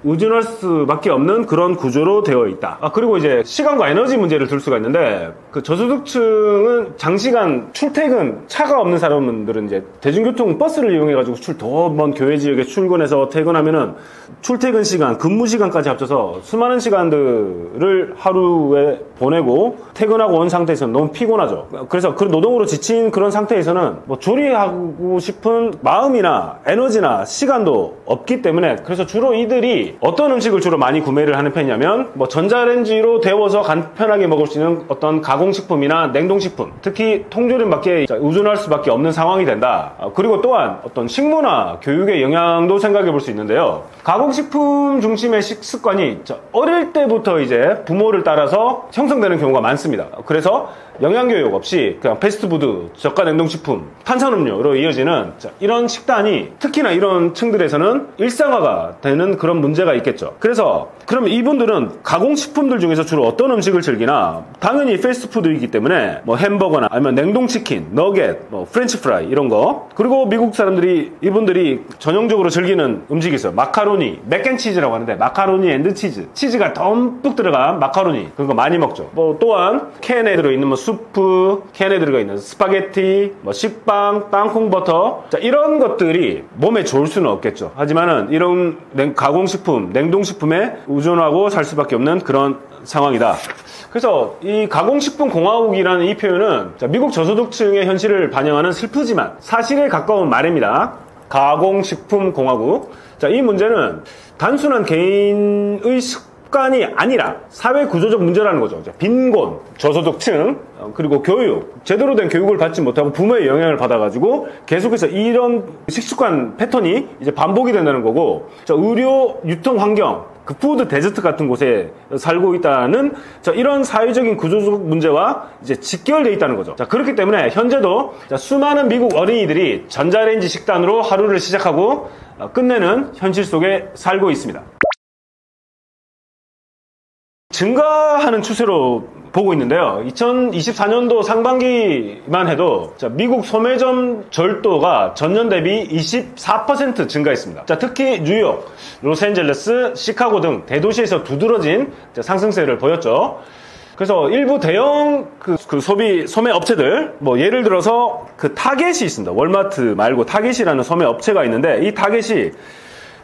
의존할 수밖에 없는 그런 구조로 되어 있다. 그리고 이제 시간과 에너지 문제를 들 수가 있는데, 그 저소득층은 장시간 출퇴근, 차가 없는 사람들은 이제 대중교통 버스를 이용해가지고 더 먼 교외 지역에 출근해서 퇴근하면은 출퇴근 시간, 근무 시간까지 합쳐서 수많은 시간들을 하루에 보내고 퇴근하고 온 상태에서는 너무 피곤하죠. 그래서 그 노동으로 지친 그런 상태에서는 조리하고 싶은 마음이나 에너지나 시간도 없기 때문에, 그래서 주로 이들이 어떤 음식을 주로 많이 구매를 하는 편이냐면, 전자레인지로 데워서 간편하게 먹을 수 있는 어떤 가공식품이나 냉동식품, 특히 통조림밖에 의존할 수밖에 없는 상황이 된다. 그리고 또한 어떤 식문화 교육의 영향도 생각해 볼 수 있는데요. 가공식품 중심의 식습관이 어릴 때부터 이제 부모를 따라서 형성되는 경우가 많습니다. 그래서 영양교육 없이 그냥 패스트푸드, 저가 냉동식품, 탄산음료로 이어지는 이런 식단이 특히나 이런 층들에서는 일상화가 되는 그런 문제가 있겠죠. 그래서 그럼 이분들은 가공식품들 중에서 주로 어떤 음식을 즐기나? 당연히 패스트푸드이기 때문에 햄버거나 아니면 냉동치킨, 너겟, 프렌치프라이 이런 거. 그리고 미국 사람들이, 이분들이 전형적으로 즐기는 음식이 있어요. 마카로니, 맥앤치즈라고 하는데, 마카로니 앤드 치즈, 치즈가 듬뿍 들어간 마카로니, 그런 거 많이 먹죠. 또한 캔에 들어있는 수프, 캔에 들어가 있는 스파게티, 식빵, 땅콩버터, 이런 것들이 몸에 좋을 수는 없겠죠. 하지만은 이런 가공식품, 냉동식품에 의존하고 살 수밖에 없는 그런 상황이다. 그래서 이 가공식품 공화국이라는 이 표현은 미국 저소득층의 현실을 반영하는 슬프지만 사실에 가까운 말입니다. 가공식품 공화국. 이 문제는 단순한 개인의 습관이 아니라 사회 구조적 문제라는 거죠. 빈곤, 저소득층, 그리고 교육, 제대로 된 교육을 받지 못하고 부모의 영향을 받아가지고 계속해서 이런 식습관 패턴이 이제 반복이 된다는 거고, 의료, 유통 환경, 그 푸드 데저트 같은 곳에 살고 있다는 이런 사회적인 구조적 문제와 이제 직결되어 있다는 거죠. 자, 그렇기 때문에 현재도 수많은 미국 어린이들이 전자레인지 식단으로 하루를 시작하고 끝내는 현실 속에 살고 있습니다. 증가하는 추세로 보고 있는데요. 2024년도 상반기만 해도 미국 소매점 절도가 전년 대비 24% 증가했습니다. 특히 뉴욕, 로스앤젤레스, 시카고 등 대도시에서 두드러진 상승세를 보였죠. 그래서 일부 대형 소매 업체들, 예를 들어서 타겟이 있습니다. 월마트 말고 타겟이라는 소매 업체가 있는데, 이 타겟이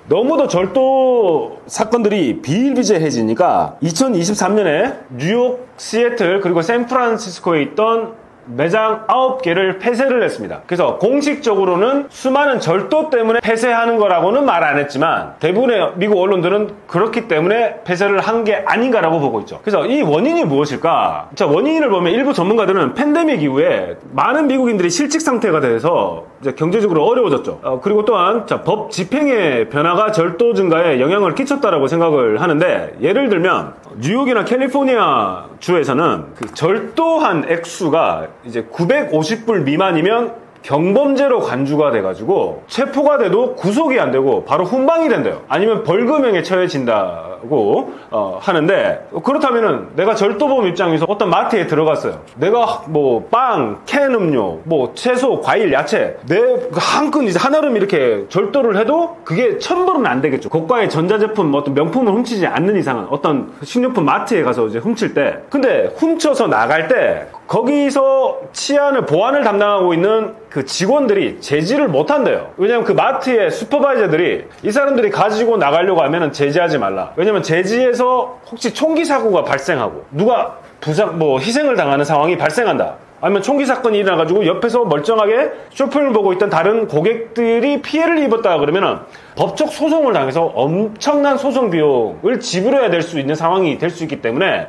너무도 절도 사건들이 비일비재해지니까 2023년에 뉴욕, 시애틀, 그리고 샌프란시스코에 있던 매장 9개를 폐쇄를 했습니다. 그래서 공식적으로는 수많은 절도 때문에 폐쇄하는 거라고는 말 안 했지만 대부분의 미국 언론들은 그렇기 때문에 폐쇄를 한 게 아닌가라고 보고 있죠. 그래서 이 원인이 무엇일까? 원인을 보면 일부 전문가들은 팬데믹 이후에 많은 미국인들이 실직 상태가 돼서 이제 경제적으로 어려워졌죠. 그리고 또한 법 집행의 변화가 절도 증가에 영향을 끼쳤다라고 생각을 하는데, 예를 들면 뉴욕이나 캘리포니아 주에서는 절도한 액수가 이제 950불 미만이면 경범죄로 간주가 돼가지고 체포가 돼도 구속이 안 되고 바로 훈방이 된대요. 아니면 벌금형에 처해진다고 하는데, 그렇다면은 내가 절도범 입장에서 어떤 마트에 들어갔어요. 내가 빵, 캔 음료, 채소, 과일, 야채 내 한끈 이제 한아름 이렇게 절도를 해도 그게 1000불은 안 되겠죠. 고가의 전자제품, 어떤 명품을 훔치지 않는 이상은 어떤 식료품 마트에 가서 이제 훔칠 때, 근데 훔쳐서 나갈 때 거기서 치안을 보안을 담당하고 있는 그 직원들이 제지를 못한대요. 왜냐면 그 마트의 슈퍼바이저들이 이 사람들이 가지고 나가려고 하면 제지하지 말라. 왜냐면 제지해서 혹시 총기 사고가 발생하고 누가 희생을 당하는 상황이 발생한다. 아니면 총기 사건이 일어나가지고 옆에서 멀쩡하게 쇼핑을 보고 있던 다른 고객들이 피해를 입었다 그러면은 법적 소송을 당해서 엄청난 소송 비용을 지불해야 될 수 있는 상황이 될 수 있기 때문에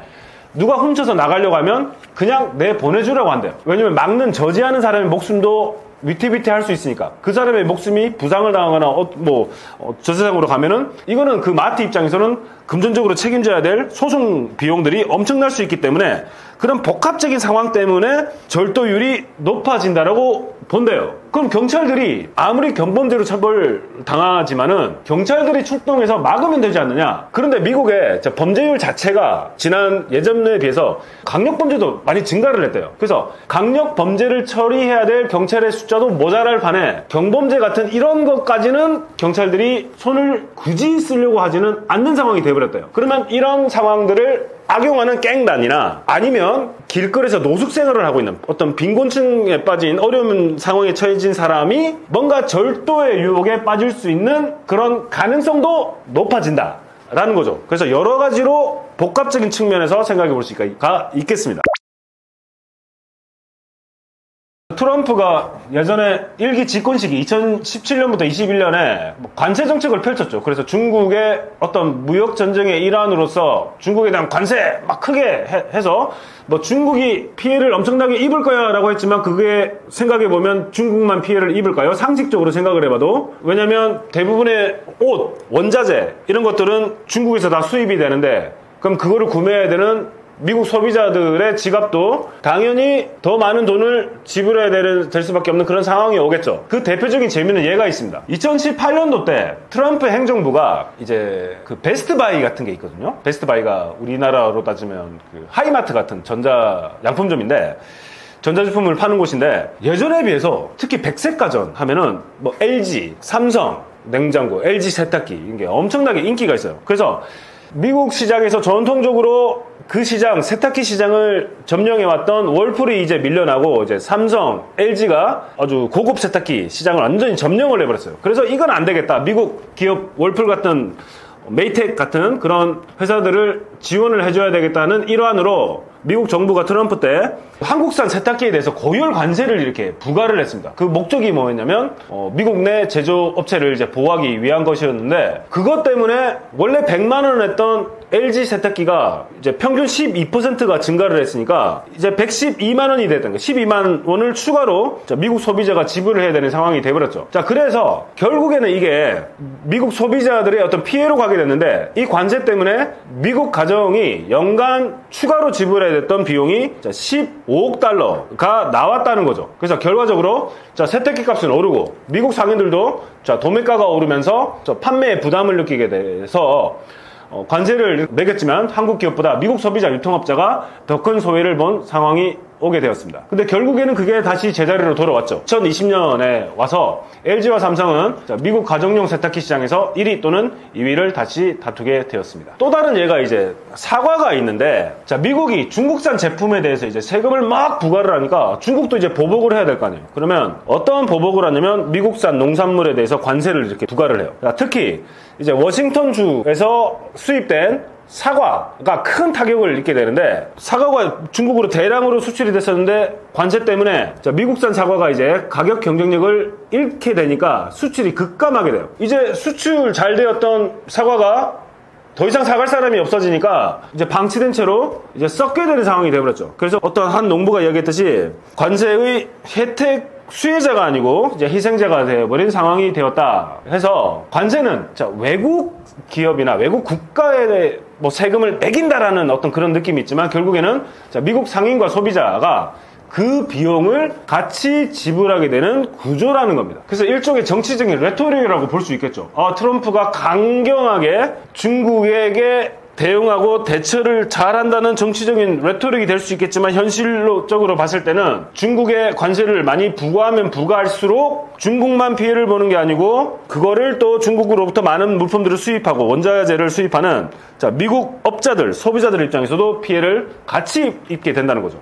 누가 훔쳐서 나가려고 하면 그냥 내보내주라고 한대요. 왜냐면 막는 저지하는 사람의 목숨도 위태위태할 수 있으니까. 그 사람의 목숨이 부상을 당하거나 저 세상으로 가면은 이거는 그 마트 입장에서는 금전적으로 책임져야 될 소송 비용들이 엄청날 수 있기 때문에 그런 복합적인 상황 때문에 절도율이 높아진다라고 본대요. 그럼 경찰들이 아무리 경범죄로 처벌당하지만은 경찰들이 출동해서 막으면 되지 않느냐. 그런데 미국의 범죄율 자체가 예전에 비해서 강력범죄도 많이 증가를 했대요. 그래서 강력범죄를 처리해야 될 경찰의 숫자도 모자랄 판에 경범죄 같은 이런 것까지는 경찰들이 손을 굳이 쓰려고 하지는 않는 상황이 되어버렸대요. 그러면 이런 상황들을 악용하는 갱단이나 아니면 길거리에서 노숙생활을 하고 있는 어떤 빈곤층에 빠진 어려운 상황에 처해진 사람이 뭔가 절도의 유혹에 빠질 수 있는 그런 가능성도 높아진다라는 거죠. 그래서 여러 가지로 복합적인 측면에서 생각해 볼 수가 있겠습니다. 트럼프가 예전에 일기 집권 시기 2017년부터 21년에 관세 정책을 펼쳤죠. 그래서 중국의 어떤 무역 전쟁의 일환으로서 중국에 대한 관세 막 크게 해서 중국이 피해를 엄청나게 입을 거야 라고 했지만, 그게 생각해보면 중국만 피해를 입을까요? 상식적으로 생각을 해봐도. 왜냐면 대부분의 옷, 원자재 이런 것들은 중국에서 다 수입이 되는데, 그럼 그거를 구매해야 되는 미국 소비자들의 지갑도 당연히 더 많은 돈을 지불해야 될 수밖에 없는 그런 상황이 오겠죠. 그 대표적인 재미는 예가 있습니다. 2018년도 때 트럼프 행정부가 이제 베스트바이 같은 게 있거든요. 베스트바이가 우리나라로 따지면 하이마트 같은 전자양품점인데, 전자제품을 파는 곳인데, 예전에 비해서 특히 백색가전 하면은 LG, 삼성 냉장고, LG 세탁기 이게 엄청나게 인기가 있어요. 그래서 미국 시장에서 전통적으로 그 시장, 세탁기 시장을 점령해왔던 월풀이 이제 밀려나고, 이제 삼성, LG가 아주 고급 세탁기 시장을 완전히 점령을 해버렸어요. 그래서 이건 안 되겠다. 미국 기업 월풀 같은, 메이텍 같은 그런 회사들을 지원을 해줘야 되겠다는 일환으로 미국 정부가 트럼프 때 한국산 세탁기에 대해서 고율 관세를 이렇게 부과를 했습니다. 그 목적이 뭐였냐면 미국 내 제조업체를 이제 보호하기 위한 것이었는데, 그것 때문에 원래 100만 원 했던 LG 세탁기가 이제 평균 12%가 증가를 했으니까 이제 112만 원이 됐던 거예요. 12만 원을 추가로 미국 소비자가 지불을 해야 되는 상황이 돼버렸죠. 자, 그래서 결국에는 이게 미국 소비자들의 어떤 피해로 가게 됐는데, 이 관세 때문에 미국 가정이 연간 추가로 지불해야 됐던 비용이 15억 달러가 나왔다는 거죠. 그래서 결과적으로 세탁기 값은 오르고 미국 상인들도 도매가가 오르면서 판매에 부담을 느끼게 돼서 관세를 매겼지만 한국 기업보다 미국 소비자 유통업자가 더 큰 소외를 본 상황이 오게 되었습니다. 근데 결국에는 그게 다시 제자리로 돌아왔죠. 2020년에 와서 LG와 삼성은 미국 가정용 세탁기 시장에서 1위 또는 2위를 다시 다투게 되었습니다. 또 다른 예가 이제 사과가 있는데, 미국이 중국산 제품에 대해서 이제 세금을 막 부과를 하니까 중국도 이제 보복을 해야 될 거 아니에요. 그러면 어떤 보복을 하냐면 미국산 농산물에 대해서 관세를 이렇게 부과를 해요. 특히 이제 워싱턴주에서 수입된 사과가 큰 타격을 입게 되는데, 사과가 중국으로 대량으로 수출이 됐었는데 관세 때문에 미국산 사과가 이제 가격 경쟁력을 잃게 되니까 수출이 급감하게 돼요. 이제 수출 잘 되었던 사과가 더 이상 사갈 사람이 없어지니까 이제 방치된 채로 이제 썩게 되는 상황이 되어버렸죠. 그래서 어떤 한 농부가 이야기했듯이 관세의 혜택 수혜자가 아니고 이제 희생자가 되어버린 상황이 되었다 해서, 관세는 외국 기업이나 외국 국가에 세금을 매긴다라는 어떤 그런 느낌이 있지만 결국에는 미국 상인과 소비자가 그 비용을 같이 지불하게 되는 구조라는 겁니다. 그래서 일종의 정치적인 레토릭이라고 볼 수 있겠죠. 트럼프가 강경하게 중국에게 대응하고 대처를 잘한다는 정치적인 레토릭이 될 수 있겠지만, 현실적으로 봤을 때는 중국에 관세를 많이 부과하면 부과할수록 중국만 피해를 보는 게 아니고 그거를 또 중국으로부터 많은 물품들을 수입하고 원자재를 수입하는 미국 업자들, 소비자들 입장에서도 피해를 같이 입게 된다는 거죠.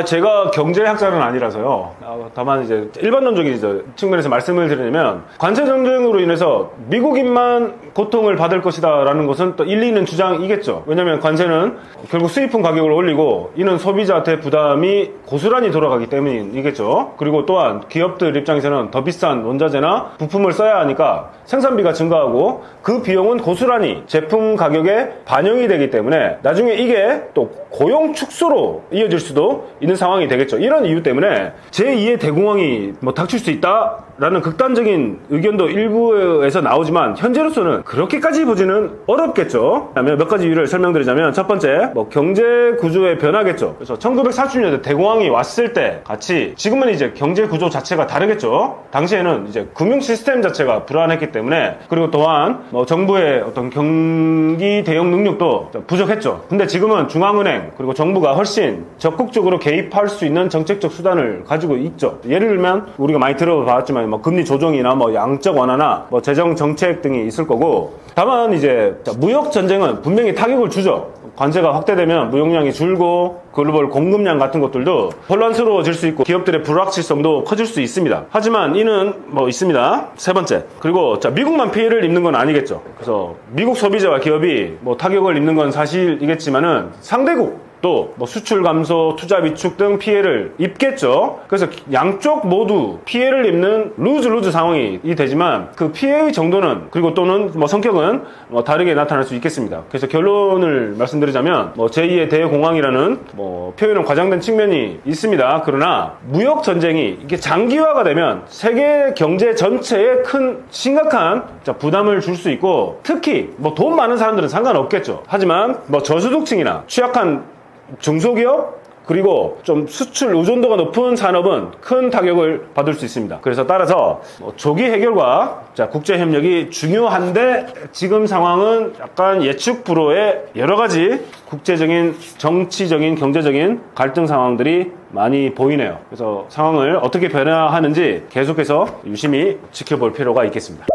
제가 경제학자는 아니라서요. 다만 이제 일반론적인 측면에서 말씀을 드리면, 관세 전쟁으로 인해서 미국인만 고통을 받을 것이다라는 것은 또 일리 있는 주장이겠죠. 왜냐하면 관세는 결국 수입품 가격을 올리고 이는 소비자한테 부담이 고스란히 돌아가기 때문이겠죠. 그리고 또한 기업들 입장에서는 더 비싼 원자재나 부품을 써야 하니까 생산비가 증가하고 그 비용은 고스란히 제품 가격에 반영이 되기 때문에 나중에 이게 또 고용 축소로 이어질 수도 있는 상황이 되겠죠. 이런 이유 때문에 제2의 대공황이 닥칠 수 있다라는 극단적인 의견도 일부에서 나오지만, 현재로서는 그렇게까지 보지는 어렵겠죠. 몇 가지 이유를 설명드리자면, 첫 번째, 경제 구조의 변화겠죠. 그래서 1940년대 대공황이 왔을 때 같이 지금은 이제 경제 구조 자체가 다르겠죠. 당시에는 이제 금융 시스템 자체가 불안했기 때문에, 그리고 또한 정부의 어떤 경기 대응 능력도 부족했죠. 근데 지금은 중앙은행 그리고 정부가 훨씬 적극적으로 개입할 수 있는 정책적 수단을 가지고 있죠. 예를 들면 우리가 많이 들어봤지만 금리 조정이나 양적 완화나 재정 정책 등이 있을 거고, 다만 이제 무역 전쟁은 분명히 타격을 주죠. 관세가 확대되면 무역량이 줄고 글로벌 공급량 같은 것들도 혼란스러워질 수 있고 기업들의 불확실성도 커질 수 있습니다. 하지만 이는 있습니다. 세 번째, 그리고 미국만 피해를 입는 건 아니겠죠. 그래서 미국 소비자와 기업이 타격을 입는 건 사실이겠지만은 상대국 또 수출 감소, 투자 위축 등 피해를 입겠죠. 그래서 양쪽 모두 피해를 입는 루즈 상황이 되지만 그 피해의 정도는, 그리고 또는 성격은 다르게 나타날 수 있겠습니다. 그래서 결론을 말씀드리자면 제2의 대공황이라는 표현은 과장된 측면이 있습니다. 그러나 무역 전쟁이 이게 장기화가 되면 세계 경제 전체에 큰 심각한 부담을 줄 수 있고, 특히 돈 많은 사람들은 상관없겠죠. 하지만 저소득층이나 취약한 중소기업, 그리고 좀 수출 의존도가 높은 산업은 큰 타격을 받을 수 있습니다. 그래서 따라서 조기 해결과 국제협력이 중요한데, 지금 상황은 약간 예측 불허의 여러 가지 국제적인, 정치적인, 경제적인 갈등 상황들이 많이 보이네요. 그래서 상황을 어떻게 변화하는지 계속해서 유심히 지켜볼 필요가 있겠습니다.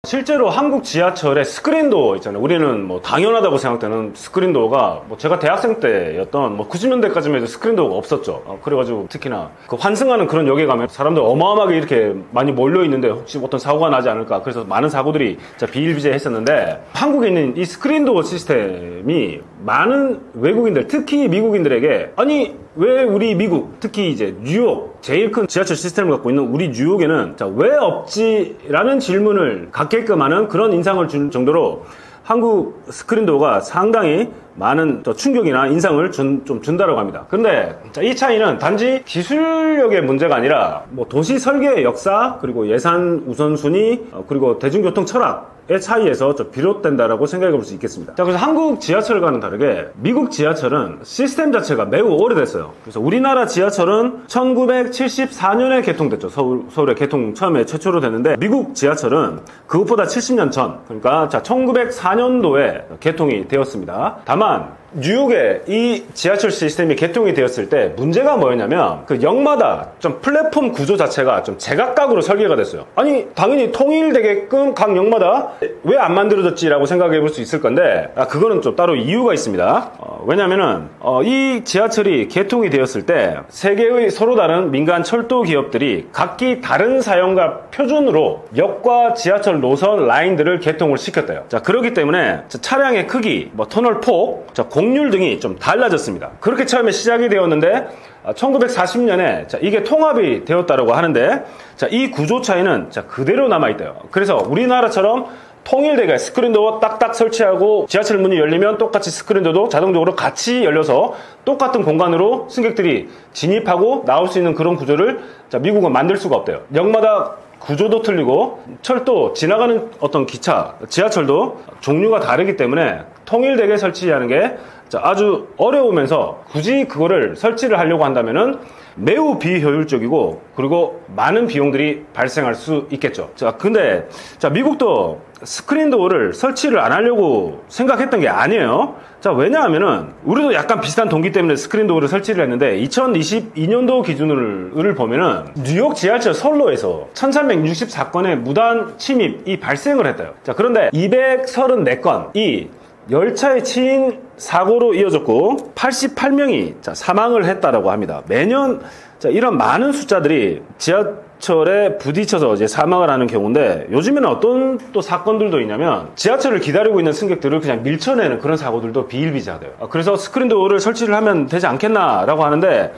실제로 한국 지하철의 스크린도어 있잖아요. 우리는 뭐 당연하다고 생각되는 스크린도어가 뭐 제가 대학생 때였던 뭐 90년대까지만 해도 스크린도어가 없었죠. 그래가지고 특히나 그 환승하는 그런 역에 가면 사람들 어마어마하게 이렇게 많이 몰려 있는데 혹시 어떤 사고가 나지 않을까, 그래서 많은 사고들이 비일비재했었는데, 한국에 있는 이 스크린도어 시스템이 많은 외국인들, 특히 미국인들에게, 아니 왜 우리 미국, 특히 이제 뉴욕, 제일 큰 지하철 시스템을 갖고 있는 우리 뉴욕에는 왜 없지라는 질문을 갖게끔 하는 그런 인상을 준 정도로 한국 스크린도어가 상당히 많은 충격이나 인상을 좀 준다고 합니다. 그런데 이 차이는 단지 기술력의 문제가 아니라 뭐 도시 설계의 역사, 그리고 예산 우선순위, 그리고 대중교통 철학의 차이에서 비롯된다라고 생각해 볼 수 있겠습니다. 자, 그래서 한국 지하철과는 다르게 미국 지하철은 시스템 자체가 매우 오래됐어요. 그래서 우리나라 지하철은 1974년에 개통됐죠. 서울에 개통 처음에 최초로 됐는데, 미국 지하철은 그것보다 70년 전, 그러니까 1904년도에 개통이 되었습니다. 다만 뉴욕의 이 지하철 시스템이 개통이 되었을 때 문제가 뭐였냐면, 그 역마다 플랫폼 구조 자체가 제각각으로 설계가 됐어요. 아니 당연히 통일되게끔 각 역마다 왜 안 만들어졌지라고 생각해 볼 수 있을 건데, 그거는 따로 이유가 있습니다. 왜냐면은 이 지하철이 개통이 되었을 때 세 개의 서로 다른 민간 철도 기업들이 각기 다른 사용과 표준으로 역과 지하철 노선 라인들을 개통을 시켰대요. 자, 그렇기 때문에 차량의 크기, 터널 폭, 공률 등이 좀 달라졌습니다. 그렇게 처음에 시작이 되었는데 1940년에 이게 통합이 되었다고 하는데, 이 구조 차이는 그대로 남아있대요. 그래서 우리나라처럼 통일되게 스크린도어 딱딱 설치하고 지하철 문이 열리면 똑같이 스크린도어도 자동적으로 같이 열려서 똑같은 공간으로 승객들이 진입하고 나올 수 있는 그런 구조를 미국은 만들 수가 없대요. 역마다 구조도 틀리고 철도, 지나가는 어떤 기차, 지하철도 종류가 다르기 때문에 통일되게 설치하는 게 아주 어려우면서, 굳이 그거를 설치를 하려고 한다면은 매우 비효율적이고 그리고 많은 비용들이 발생할 수 있겠죠. 근데 미국도 스크린도어를 설치를 안 하려고 생각했던 게 아니에요. 왜냐하면은 우리도 약간 비슷한 동기 때문에 스크린도어를 설치를 했는데, 2022년도 기준을 보면은 뉴욕 지하철 선로에서 1364건의 무단 침입이 발생을 했대요. 그런데 234건이 열차의 치인 사고로 이어졌고 88명이 사망을 했다라고 합니다. 매년 이런 많은 숫자들이 지하철에 부딪혀서 사망을 하는 경우인데, 요즘에는 어떤 또 사건들도 있냐면 지하철을 기다리고 있는 승객들을 그냥 밀쳐내는 그런 사고들도 비일비재하대요. 그래서 스크린도어를 설치를 하면 되지 않겠나라고 하는데,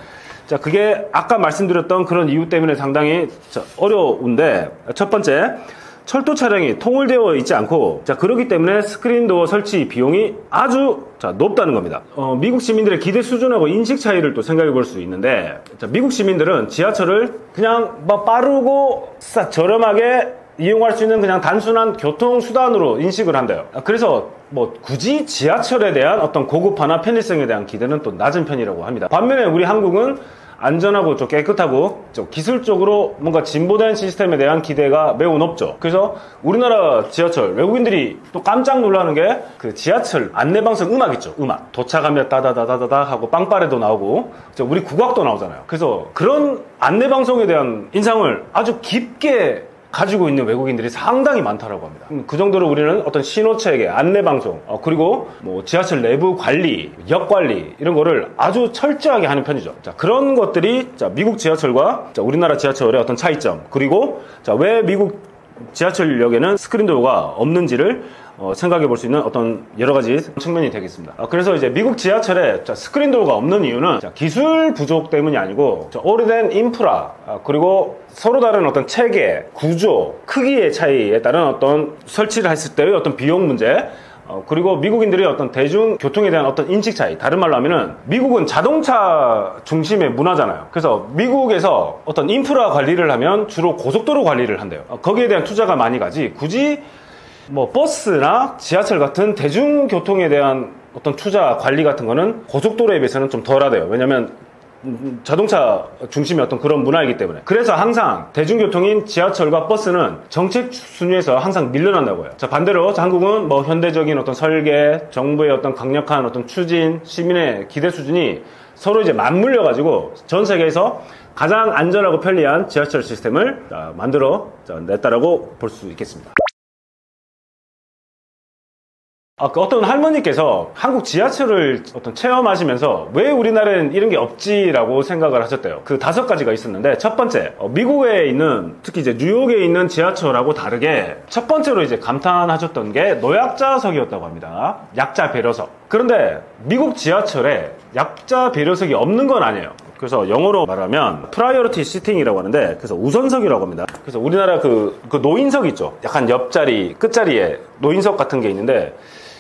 그게 아까 말씀드렸던 그런 이유 때문에 상당히 어려운데, 첫 번째, 철도 차량이 통일되어 있지 않고, 그렇기 때문에 스크린도어 설치 비용이 아주 높다는 겁니다. 미국 시민들의 기대 수준하고 인식 차이를 또 생각해 볼 수 있는데, 미국 시민들은 지하철을 그냥 빠르고 저렴하게 이용할 수 있는 그냥 단순한 교통수단으로 인식을 한대요. 그래서 굳이 지하철에 대한 어떤 고급화나 편의성에 대한 기대는 또 낮은 편이라고 합니다. 반면에 우리 한국은 안전하고 좀 깨끗하고 좀 기술적으로 뭔가 진보된 시스템에 대한 기대가 매우 높죠. 그래서 우리나라 지하철, 외국인들이 또 깜짝 놀라는 게 그 지하철 안내방송 음악 있죠. 음악. 도착하면 따다다다다다 하고 빵빠레도 나오고 우리 국악도 나오잖아요. 그래서 그런 안내방송에 대한 인상을 아주 깊게 가지고 있는 외국인들이 상당히 많다라고 합니다. 그 정도로 우리는 어떤 신호체계, 안내방송, 그리고 지하철 내부 관리, 역 관리 이런 거를 아주 철저하게 하는 편이죠. 그런 것들이 미국 지하철과 우리나라 지하철의 어떤 차이점, 그리고 왜 미국 지하철역에는 스크린도어가 없는지를 생각해 볼 수 있는 어떤 여러 가지 측면이 되겠습니다. 그래서 이제 미국 지하철에 스크린도어가 없는 이유는 기술 부족 때문이 아니고 오래된 인프라, 그리고 서로 다른 어떤 체계, 구조, 크기의 차이에 따른 어떤 설치를 했을 때의 어떤 비용 문제, 그리고 미국인들의 어떤 대중교통에 대한 어떤 인식 차이. 다른 말로 하면은 미국은 자동차 중심의 문화잖아요. 그래서 미국에서 어떤 인프라 관리를 하면 주로 고속도로 관리를 한대요. 거기에 대한 투자가 많이 가지, 굳이 버스나 지하철 같은 대중교통에 대한 어떤 투자 관리 같은 거는 고속도로에 비해서는 좀 덜하대요. 왜냐면 자동차 중심의 어떤 그런 문화이기 때문에. 그래서 항상 대중교통인 지하철과 버스는 정책 순위에서 항상 밀려난다고 해요. 반대로 한국은 현대적인 어떤 설계, 정부의 어떤 강력한 어떤 추진, 시민의 기대 수준이 서로 이제 맞물려 가지고 전 세계에서 가장 안전하고 편리한 지하철 시스템을 만들어 냈다라고 볼 수 있겠습니다. 어떤 할머니께서 한국 지하철을 체험하시면서 왜 우리나라에는 이런 게 없지라고 생각을 하셨대요. 그 5가지가 있었는데, 첫 번째, 미국에 있는, 특히 이제 뉴욕에 있는 지하철하고 다르게 첫 번째로 이제 감탄하셨던 게 노약자석이었다고 합니다. 약자 배려석. 그런데 미국 지하철에 약자 배려석이 없는 건 아니에요. 그래서 영어로 말하면 priority seating이라고 하는데, 그래서 우선석이라고 합니다. 그래서 우리나라 그 노인석 있죠. 약간 옆자리, 끝자리에 노인석 같은 게 있는데,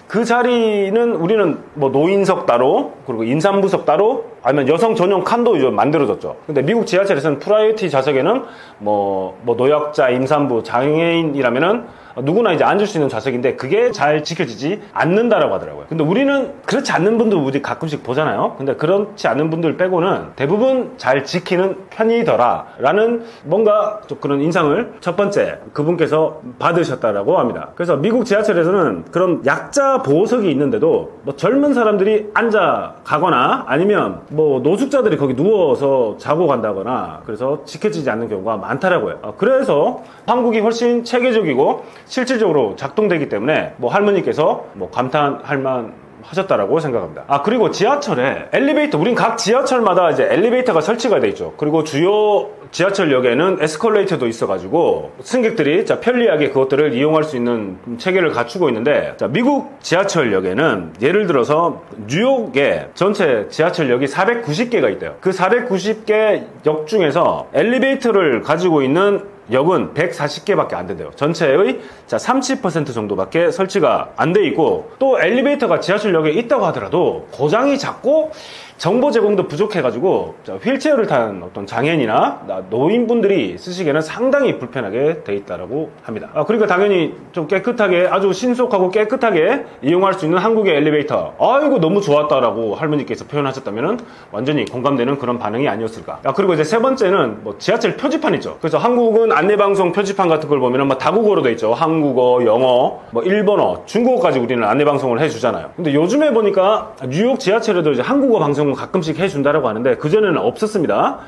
그 자리는 우리는 뭐 노인석 따로, 그리고 임산부석 따로, 아니면 여성 전용 칸도 이제 만들어졌죠. 근데 미국 지하철에서는 프라이어티 좌석에는 뭐 노약자, 임산부, 장애인이라면은 누구나 이제 앉을 수 있는 좌석인데, 그게 잘 지켜지지 않는다라고 하더라고요. 근데 우리는 그렇지 않는 분들 우리 가끔씩 보잖아요. 근데 그렇지 않은 분들 빼고는 대부분 잘 지키는 편이더라 라는 뭔가 좀 그런 인상을 첫 번째 그분께서 받으셨다라고 합니다. 그래서 미국 지하철에서는 그런 약자 보호석이 있는데도 뭐 젊은 사람들이 앉아 가거나 아니면 뭐 노숙자들이 거기 누워서 자고 간다거나, 그래서 지켜지지 않는 경우가 많더라고요. 그래서 한국이 훨씬 체계적이고 실질적으로 작동되기 때문에 뭐 할머니께서 뭐 감탄할 만 하셨다라고 생각합니다. 그리고 지하철에 엘리베이터, 우린 각 지하철마다 이제 엘리베이터가 설치가 돼 있죠. 그리고 주요 지하철역에는 에스컬레이터도 있어가지고 승객들이 편리하게 그것들을 이용할 수 있는 체계를 갖추고 있는데, 미국 지하철역에는 예를 들어서 뉴욕에 전체 지하철역이 490개가 있대요. 그 490개 역 중에서 엘리베이터를 가지고 있는 역은 140개밖에 안 된대요. 전체의 30% 정도밖에 설치가 안 돼 있고, 또 엘리베이터가 지하철역에 있다고 하더라도 고장이 잦고 정보 제공도 부족해가지고 휠체어를 탄 어떤 장애인이나 노인분들이 쓰시기에는 상당히 불편하게 돼 있다고 합니다. 그러니까 당연히 좀 깨끗하게, 아주 신속하고 깨끗하게 이용할 수 있는 한국의 엘리베이터, 이거 너무 좋았다라고 할머니께서 표현하셨다면 완전히 공감되는 그런 반응이 아니었을까. 그리고 이제 세 번째는 뭐 지하철 표지판 있죠. 그래서 한국은 안내방송 표지판 같은 걸 보면 뭐 다국어로 돼 있죠. 한국어, 영어, 뭐 일본어, 중국어까지 우리는 안내방송을 해주잖아요. 근데 요즘에 보니까 뉴욕 지하철에도 이제 한국어 방송을 가끔씩 해준다라고 하는데, 그전에는 없었습니다.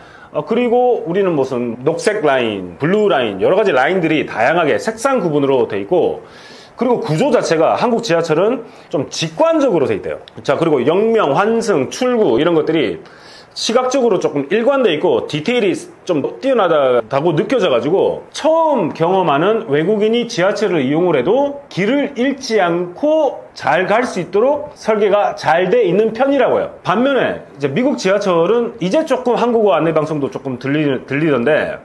그리고 우리는 무슨 녹색 라인, 블루 라인, 여러 가지 라인들이 다양하게 색상 구분으로 돼 있고, 그리고 구조 자체가 한국 지하철은 좀 직관적으로 돼 있대요. 그리고 역명, 환승, 출구 이런 것들이 시각적으로 조금 일관돼 있고 디테일이 좀 뛰어나다고 느껴져가지고, 처음 경험하는 외국인이 지하철을 이용을 해도 길을 잃지 않고 잘 갈 수 있도록 설계가 잘 돼 있는 편이라고 해요. 반면에 이제 미국 지하철은 이제 조금 한국어 안내방송도 조금 들리던데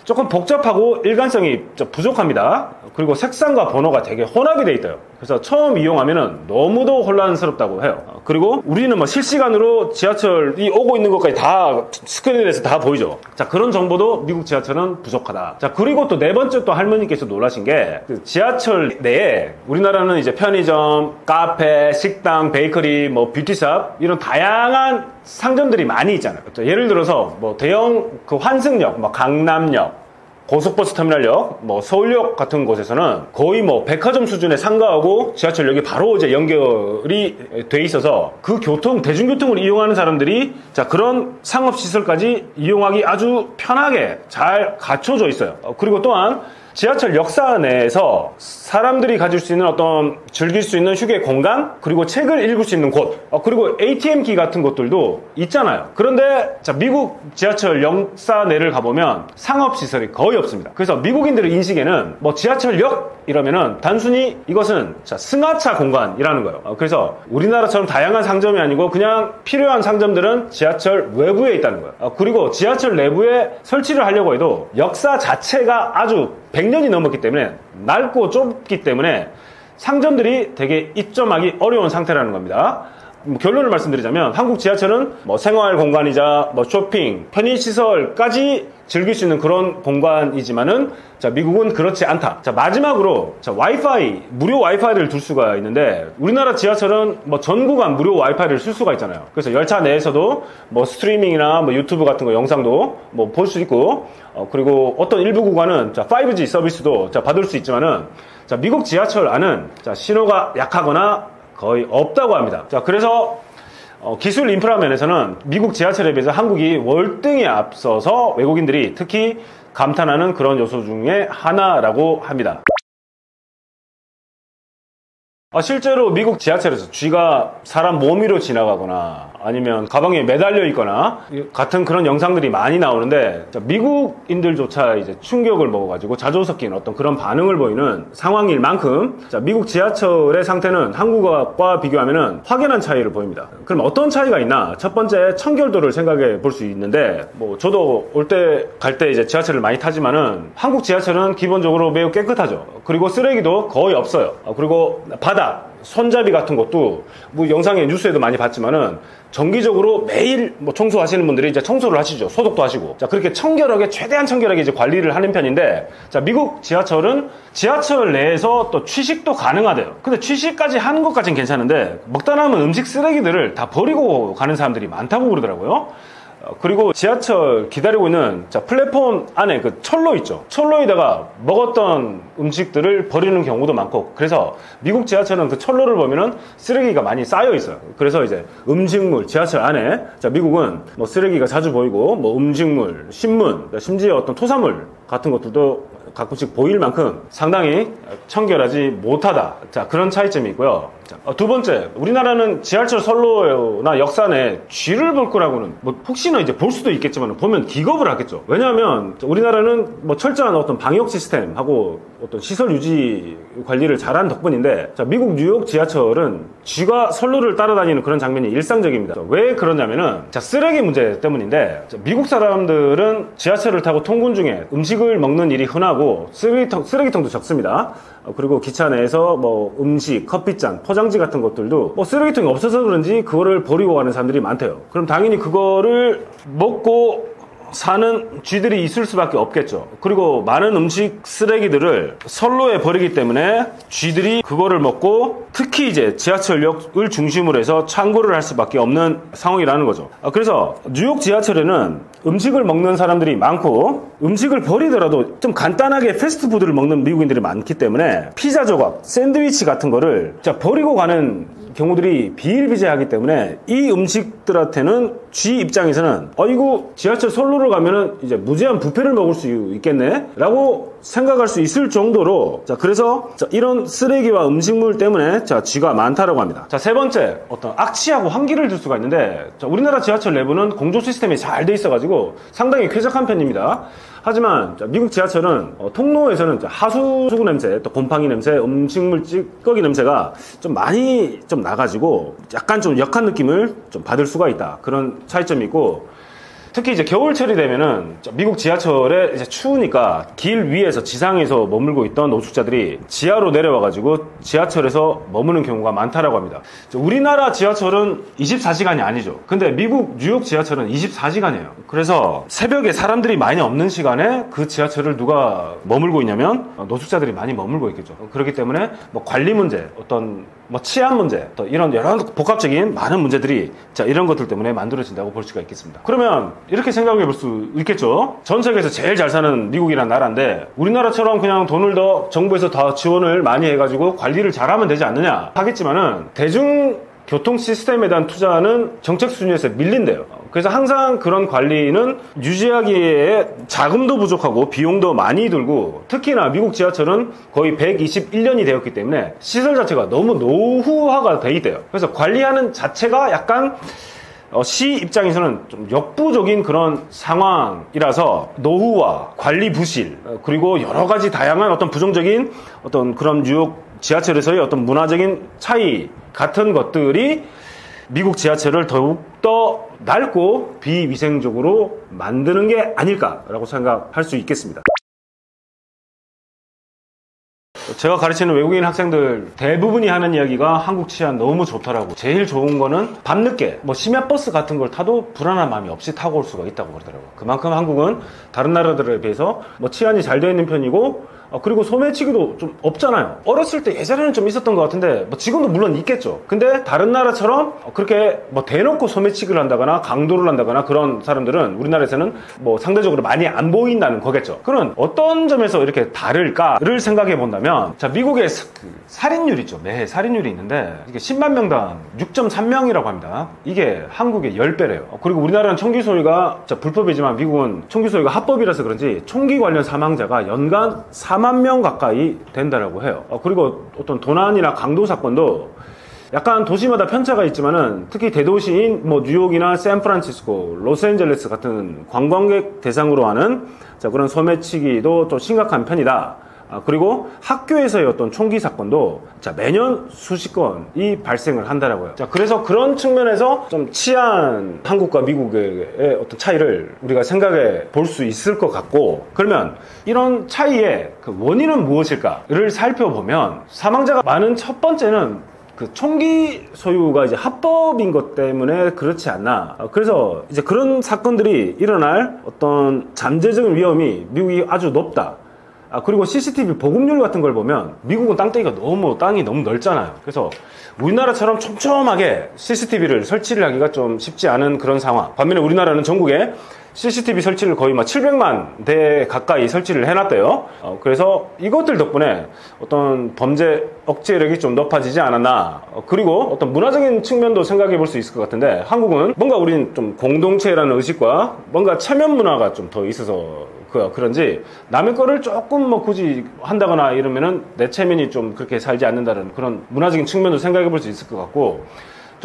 조금 복잡하고 일관성이 좀 부족합니다. 그리고 색상과 번호가 되게 혼합이 돼 있대요. 그래서 처음 이용하면은 너무도 혼란스럽다고 해요. 그리고 우리는 뭐 실시간으로 지하철이 오고 있는 것까지 다 스크린에서 다 보이죠. 그런 정보도 미국 지하철은 부족하다. 그리고 또 네 번째, 또 할머니께서 놀라신 게, 그 지하철 내에 우리나라는 이제 편의점, 카페, 식당, 베이커리, 뭐 뷰티샵 이런 다양한 상점들이 많이 있잖아요. 예를 들어서 뭐 대형 그 환승역, 뭐 강남역, 고속버스 터미널역, 뭐 서울역 같은 곳에서는 거의 뭐 백화점 수준의 상가하고 지하철역이 바로 이제 연결이 돼 있어서 그 대중교통을 이용하는 사람들이 그런 상업시설까지 이용하기 아주 편하게 잘 갖춰져 있어요. 그리고 또한 지하철 역사 내에서 사람들이 가질 수 있는 어떤 즐길 수 있는 휴게 공간, 그리고 책을 읽을 수 있는 곳, 그리고 ATM기 같은 것들도 있잖아요. 그런데 미국 지하철 역사 내를 가보면 상업시설이 거의 없습니다. 그래서 미국인들의 인식에는 뭐 지하철역 이러면은 단순히 이것은 승하차 공간이라는 거예요. 그래서 우리나라처럼 다양한 상점이 아니고 그냥 필요한 상점들은 지하철 외부에 있다는 거예요. 그리고 지하철 내부에 설치를 하려고 해도 역사 자체가 아주 100년이 넘었기 때문에 낡고 좁기 때문에 상점들이 되게 입점하기 어려운 상태라는 겁니다. 결론을 말씀드리자면 한국 지하철은 뭐 생활 공간이자 뭐 쇼핑, 편의시설까지 즐길 수 있는 그런 공간이지만은 미국은 그렇지 않다. 마지막으로 와이파이, 무료 와이파이를 둘 수가 있는데, 우리나라 지하철은 뭐 전 구간 무료 와이파이를 쓸 수가 있잖아요. 그래서 열차 내에서도 뭐 스트리밍이나 뭐 유튜브 같은 거 영상도 뭐 볼 수 있고, 그리고 어떤 일부 구간은 5G 서비스도 받을 수 있지만은 미국 지하철 안은 신호가 약하거나 거의 없다고 합니다. 그래서 기술 인프라 면에서는 미국 지하철에 비해서 한국이 월등히 앞서서 외국인들이 특히 감탄하는 그런 요소 중에 하나라고 합니다. 실제로 미국 지하철에서 쥐가 사람 몸 위로 지나가거나 아니면 가방에 매달려 있거나 같은 그런 영상들이 많이 나오는데, 미국인들조차 이제 충격을 먹어가지고 자주 섞인 어떤 그런 반응을 보이는 상황일 만큼 미국 지하철의 상태는 한국과 비교하면 확연한 차이를 보입니다. 그럼 어떤 차이가 있나? 첫 번째, 청결도를 생각해 볼 수 있는데, 저도 올 때 갈 때 이제 지하철을 많이 타지만은 한국 지하철은 기본적으로 매우 깨끗하죠. 그리고 쓰레기도 거의 없어요. 그리고 바닥, 손잡이 같은 것도 영상에 뉴스에도 많이 봤지만은 정기적으로 매일 청소하시는 분들이 이제 청소를 하시죠. 소독도 하시고. 그렇게 청결하게, 최대한 청결하게 이제 관리를 하는 편인데, 미국 지하철은 지하철 내에서 또 취식도 가능하대요. 근데 취식까지 하는 것까지는 괜찮은데, 먹다 남은 음식 쓰레기들을 다 버리고 가는 사람들이 많다고 그러더라고요. 그리고 지하철 기다리고 있는 플랫폼 안에 그 철로 있죠. 철로에다가 먹었던 음식들을 버리는 경우도 많고, 그래서 미국 지하철은 그 철로를 보면은 쓰레기가 많이 쌓여 있어요. 그래서 이제 음식물, 지하철 안에, 미국은 쓰레기가 자주 보이고, 음식물, 신문, 심지어 어떤 토사물 같은 것들도 가끔씩 보일 만큼 상당히 청결하지 못하다. 그런 차이점이 있고요. 두 번째, 우리나라는 지하철 선로나 역산에 쥐를 볼 거라고는 혹시나 이제 볼 수도 있겠지만 보면 기겁을 하겠죠. 왜냐하면 우리나라는 철저한 어떤 방역 시스템하고 어떤 시설 유지 관리를 잘한 덕분인데, 미국 뉴욕 지하철은 쥐가 선로를 따라다니는 그런 장면이 일상적입니다. 왜 그러냐면은 쓰레기 문제 때문인데, 미국 사람들은 지하철을 타고 통근 중에 음식을 먹는 일이 흔하고 쓰레기통도 적습니다. 그리고 기차 내에서 음식, 커피잔, 포장지 같은 것들도 쓰레기통이 없어서 그런지 그거를 버리고 가는 사람들이 많대요. 그럼 당연히 그거를 먹고 사는 쥐들이 있을 수밖에 없겠죠. 그리고 많은 음식 쓰레기들을 선로에 버리기 때문에 쥐들이 그거를 먹고, 특히 이제 지하철역을 중심으로 해서 창고를 할 수밖에 없는 상황이라는 거죠. 그래서 뉴욕 지하철에는 음식을 먹는 사람들이 많고, 음식을 버리더라도 좀 간단하게 패스트푸드를 먹는 미국인들이 많기 때문에 피자 조각, 샌드위치 같은 거를 버리고 가는 경우들이 비일비재하기 때문에, 이 음식들한테는 쥐 입장에서는 이거 지하철 선로로 가면은 이제 무제한 뷔페를 먹을 수 있겠네 라고 생각할 수 있을 정도로, 그래서 이런 쓰레기와 음식물 때문에 쥐가 많다라고 합니다. 세 번째, 어떤 악취하고 환기를 줄 수가 있는데, 우리나라 지하철 내부는 공조 시스템이 잘 돼 있어가지고 상당히 쾌적한 편입니다. 하지만 미국 지하철은 통로에서는 하수구 냄새, 또 곰팡이 냄새, 음식물 찌꺼기 냄새가 좀 많이 나가지고 약간 좀 역한 느낌을 좀 받을 수가 있다. 그런 차이점이 있고, 특히 이제 겨울철이 되면은 미국 지하철에 이제 추우니까 길 위에서, 지상에서 머물고 있던 노숙자들이 지하로 내려와가지고 지하철에서 머무는 경우가 많다라고 합니다. 우리나라 지하철은 24시간이 아니죠. 근데 미국 뉴욕 지하철은 24시간이에요. 그래서 새벽에 사람들이 많이 없는 시간에 그 지하철을 누가 머물고 있냐면 노숙자들이 많이 머물고 있겠죠. 그렇기 때문에 관리 문제, 어떤 치안 문제, 또 이런 여러 복합적인 많은 문제들이 이런 것들 때문에 만들어진다고 볼 수가 있겠습니다. 그러면 이렇게 생각해 볼 수 있겠죠. 전 세계에서 제일 잘 사는 미국이란 나라인데, 우리나라처럼 그냥 돈을 더 정부에서 더 지원을 많이 해가지고 관리를 잘하면 되지 않느냐 하겠지만은, 대중교통 시스템에 대한 투자는 정책 순위에서 밀린대요. 그래서 항상 그런 관리는 유지하기에 자금도 부족하고 비용도 많이 들고, 특히나 미국 지하철은 거의 121년이 되었기 때문에 시설 자체가 너무 노후화가 돼 있대요. 그래서 관리하는 자체가 약간 시 입장에서는 좀 역부족인 그런 상황이라서, 노후화, 관리 부실, 그리고 여러 가지 다양한 어떤 부정적인 어떤 그런 뉴욕 지하철에서의 어떤 문화적인 차이 같은 것들이 미국 지하철을 더욱더 낡고 비위생적으로 만드는 게 아닐까라고 생각할 수 있겠습니다. 제가 가르치는 외국인 학생들 대부분이 하는 이야기가 한국 치안 너무 좋더라고. 제일 좋은 거는 밤늦게 심야버스 같은 걸 타도 불안한 마음이 없이 타고 올 수가 있다고 그러더라고요. 그만큼 한국은 다른 나라들에 비해서 치안이 잘 되어 있는 편이고, 그리고 소매치기도 좀 없잖아요. 어렸을 때 예전에는 좀 있었던 것 같은데, 지금도 물론 있겠죠. 근데 다른 나라처럼 그렇게 대놓고 소매치기를 한다거나 강도를 한다거나 그런 사람들은 우리나라에서는 상대적으로 많이 안 보인다는 거겠죠. 그럼 어떤 점에서 이렇게 다를까를 생각해 본다면, 미국의 살인율 있죠. 매해 살인율이 있는데, 이게 10만 명당 6.3명이라고 합니다. 이게 한국의 10배래요. 그리고 우리나라는 총기 소유가 불법이지만 미국은 총기 소유가 합법이라서 그런지 총기 관련 사망자가 연간 4만 4만 명 가까이 된다라고 해요. 그리고 어떤 도난이나 강도 사건도 약간 도시마다 편차가 있지만은 특히 대도시인 뭐 뉴욕이나 샌프란시스코, 로스앤젤레스 같은 관광객 대상으로 하는 그런 소매치기도 좀 심각한 편이다. 그리고 학교에서의 어떤 총기 사건도 매년 수십 건이 발생을 한다라고요. 그래서 그런 측면에서 좀 치안, 한국과 미국의 어떤 차이를 우리가 생각해 볼 수 있을 것 같고, 그러면 이런 차이의 그 원인은 무엇일까를 살펴보면 사망자가 많은 첫 번째는 그 총기 소유가 이제 합법인 것 때문에 그렇지 않나. 그래서 이제 그런 사건들이 일어날 어떤 잠재적인 위험이 미국이 아주 높다. 그리고 CCTV 보급률 같은 걸 보면 미국은 땅이 너무 넓잖아요. 그래서 우리나라처럼 촘촘하게 CCTV를 설치를 하기가 좀 쉽지 않은 그런 상황. 반면에 우리나라는 전국에 CCTV 설치를 거의 막 700만 대 가까이 설치를 해놨대요. 그래서 이것들 덕분에 어떤 범죄 억제력이 좀 높아지지 않았나. 그리고 어떤 문화적인 측면도 생각해 볼 수 있을 것 같은데, 한국은 뭔가 우린 좀 공동체라는 의식과 뭔가 체면 문화가 좀 더 있어서 그런지 남의 거를 조금 뭐 굳이 한다거나 이러면은 내 체면이 좀 그렇게 살지 않는다는 그런 문화적인 측면도 생각해 볼 수 있을 것 같고,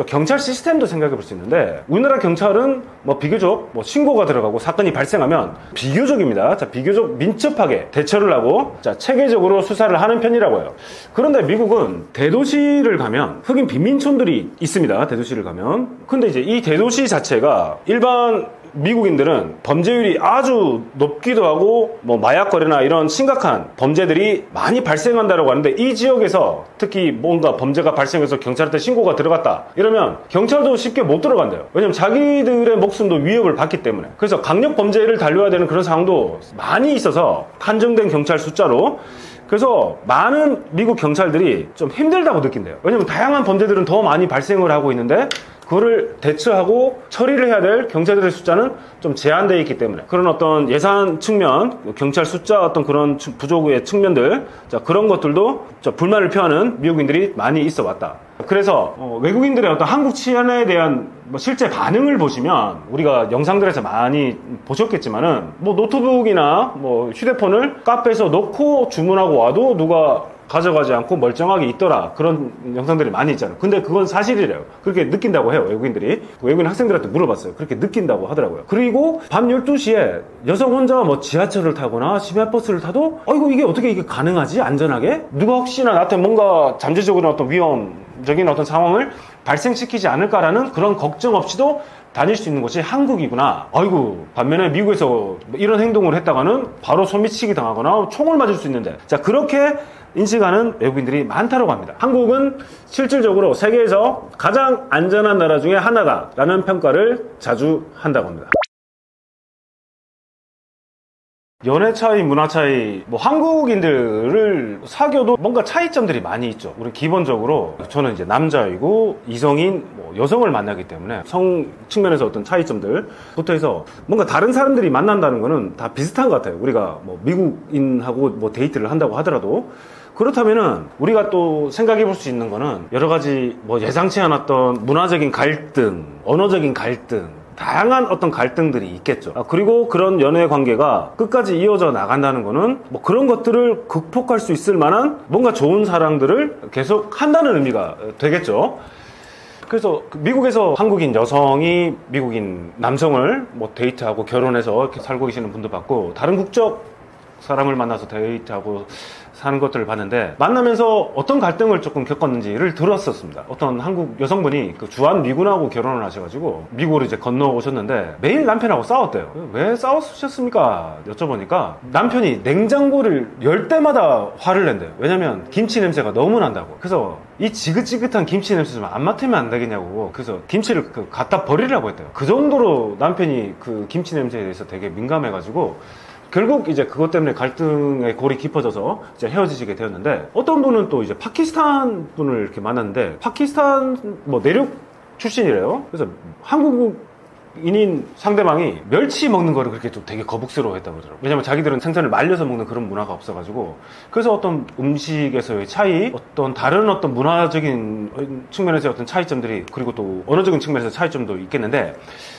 경찰 시스템도 생각해 볼 수 있는데, 우리나라 경찰은 뭐 비교적 뭐 신고가 들어가고 사건이 발생하면 비교적입니다. 비교적 민첩하게 대처를 하고 체계적으로 수사를 하는 편이라고 해요. 그런데 미국은 대도시를 가면 흑인 빈민촌들이 있습니다. 대도시를 가면. 근데 이제 이 대도시 자체가 일반 미국인들은 범죄율이 아주 높기도 하고 뭐 마약 거래나 이런 심각한 범죄들이 많이 발생한다고 하는데, 이 지역에서 특히 뭔가 범죄가 발생해서 경찰한테 신고가 들어갔다 이러면 경찰도 쉽게 못 들어간대요. 왜냐면 자기들의 목숨도 위협을 받기 때문에. 그래서 강력 범죄를 달려야 되는 그런 상황도 많이 있어서 한정된 경찰 숫자로. 그래서 많은 미국 경찰들이 좀 힘들다고 느낀대요. 왜냐면 다양한 범죄들은 더 많이 발생을 하고 있는데 그거를 대처하고 처리를 해야 될 경찰들의 숫자는 좀 제한되어 있기 때문에, 그런 어떤 예산 측면, 경찰 숫자 어떤 그런 부족의 측면들, 그런 것들도 불만을 표하는 미국인들이 많이 있어 왔다. 그래서 외국인들의 어떤 한국 치안에 대한 뭐 실제 반응을 보시면, 우리가 영상들에서 많이 보셨겠지만은 뭐 노트북이나 뭐 휴대폰을 카페에서 놓고 주문하고 와도 누가 가져가지 않고 멀쩡하게 있더라, 그런 영상들이 많이 있잖아요. 근데 그건 사실이래요. 그렇게 느낀다고 해요, 외국인들이. 외국인 학생들한테 물어봤어요. 그렇게 느낀다고 하더라고요. 그리고 밤 12시에 여성 혼자 뭐 지하철을 타거나 시내버스를 타도 이게 어떻게 이게 가능하지? 안전하게? 누가 혹시나 나한테 뭔가 잠재적으로 어떤 위험적인 어떤 상황을 발생시키지 않을까라는 그런 걱정 없이도 다닐 수 있는 곳이 한국이구나. 반면에 미국에서 이런 행동을 했다가는 바로 소매치기 당하거나 총을 맞을 수 있는데, 그렇게 인식하는 외국인들이 많다고 합니다. 한국은 실질적으로 세계에서 가장 안전한 나라 중에 하나다라는 평가를 자주 한다고 합니다. 연애 차이, 문화 차이, 뭐 한국인들을 사귀어도 뭔가 차이점들이 많이 있죠. 우리 기본적으로 저는 이제 남자이고 이성인 여성을 만나기 때문에 성 측면에서 어떤 차이점들부터 해서 뭔가 다른 사람들이 만난다는 거는 다 비슷한 것 같아요. 우리가 뭐 미국인하고 뭐 데이트를 한다고 하더라도. 그렇다면은 우리가 또 생각해 볼 수 있는 거는 여러 가지 뭐 예상치 않았던 문화적인 갈등, 언어적인 갈등, 다양한 어떤 갈등들이 있겠죠. 그리고 그런 연애 관계가 끝까지 이어져 나간다는 거는 뭐 그런 것들을 극복할 수 있을 만한 뭔가 좋은 사랑들을 계속 한다는 의미가 되겠죠. 그래서 미국에서 한국인 여성이 미국인 남성을 뭐 데이트하고 결혼해서 이렇게 살고 계시는 분도 봤고, 다른 국적 사람을 만나서 데이트하고 사는 것들을 봤는데, 만나면서 어떤 갈등을 조금 겪었는지를 들었었습니다. 어떤 한국 여성분이 그 주한 미군하고 결혼을 하셔가지고 미국으로 이제 건너오셨는데 매일 남편하고 싸웠대요. 왜 싸우셨습니까? 여쭤보니까 남편이 냉장고를 열 때마다 화를 낸대요. 왜냐면 김치 냄새가 너무 난다고. 그래서 이 지긋지긋한 김치 냄새 좀 안 맡으면 안 되겠냐고. 그래서 김치를 갖다 버리라고 했대요. 그 정도로 남편이 그 김치 냄새에 대해서 되게 민감해가지고 결국 이제 그것 때문에 갈등의 골이 깊어져서 이제 헤어지게 되었는데, 어떤 분은 또 이제 파키스탄 분을 이렇게 만났는데, 파키스탄 뭐 내륙 출신이래요. 그래서 한국 인인 상대방이 멸치 먹는 거를 그렇게 좀 되게 거북스러워 했다고 그러더라고요. 왜냐면 자기들은 생선을 말려서 먹는 그런 문화가 없어가지고. 그래서 어떤 음식에서의 차이, 어떤 다른 어떤 문화적인 측면에서의 어떤 차이점들이, 그리고 또 언어적인 측면에서 차이점도 있겠는데,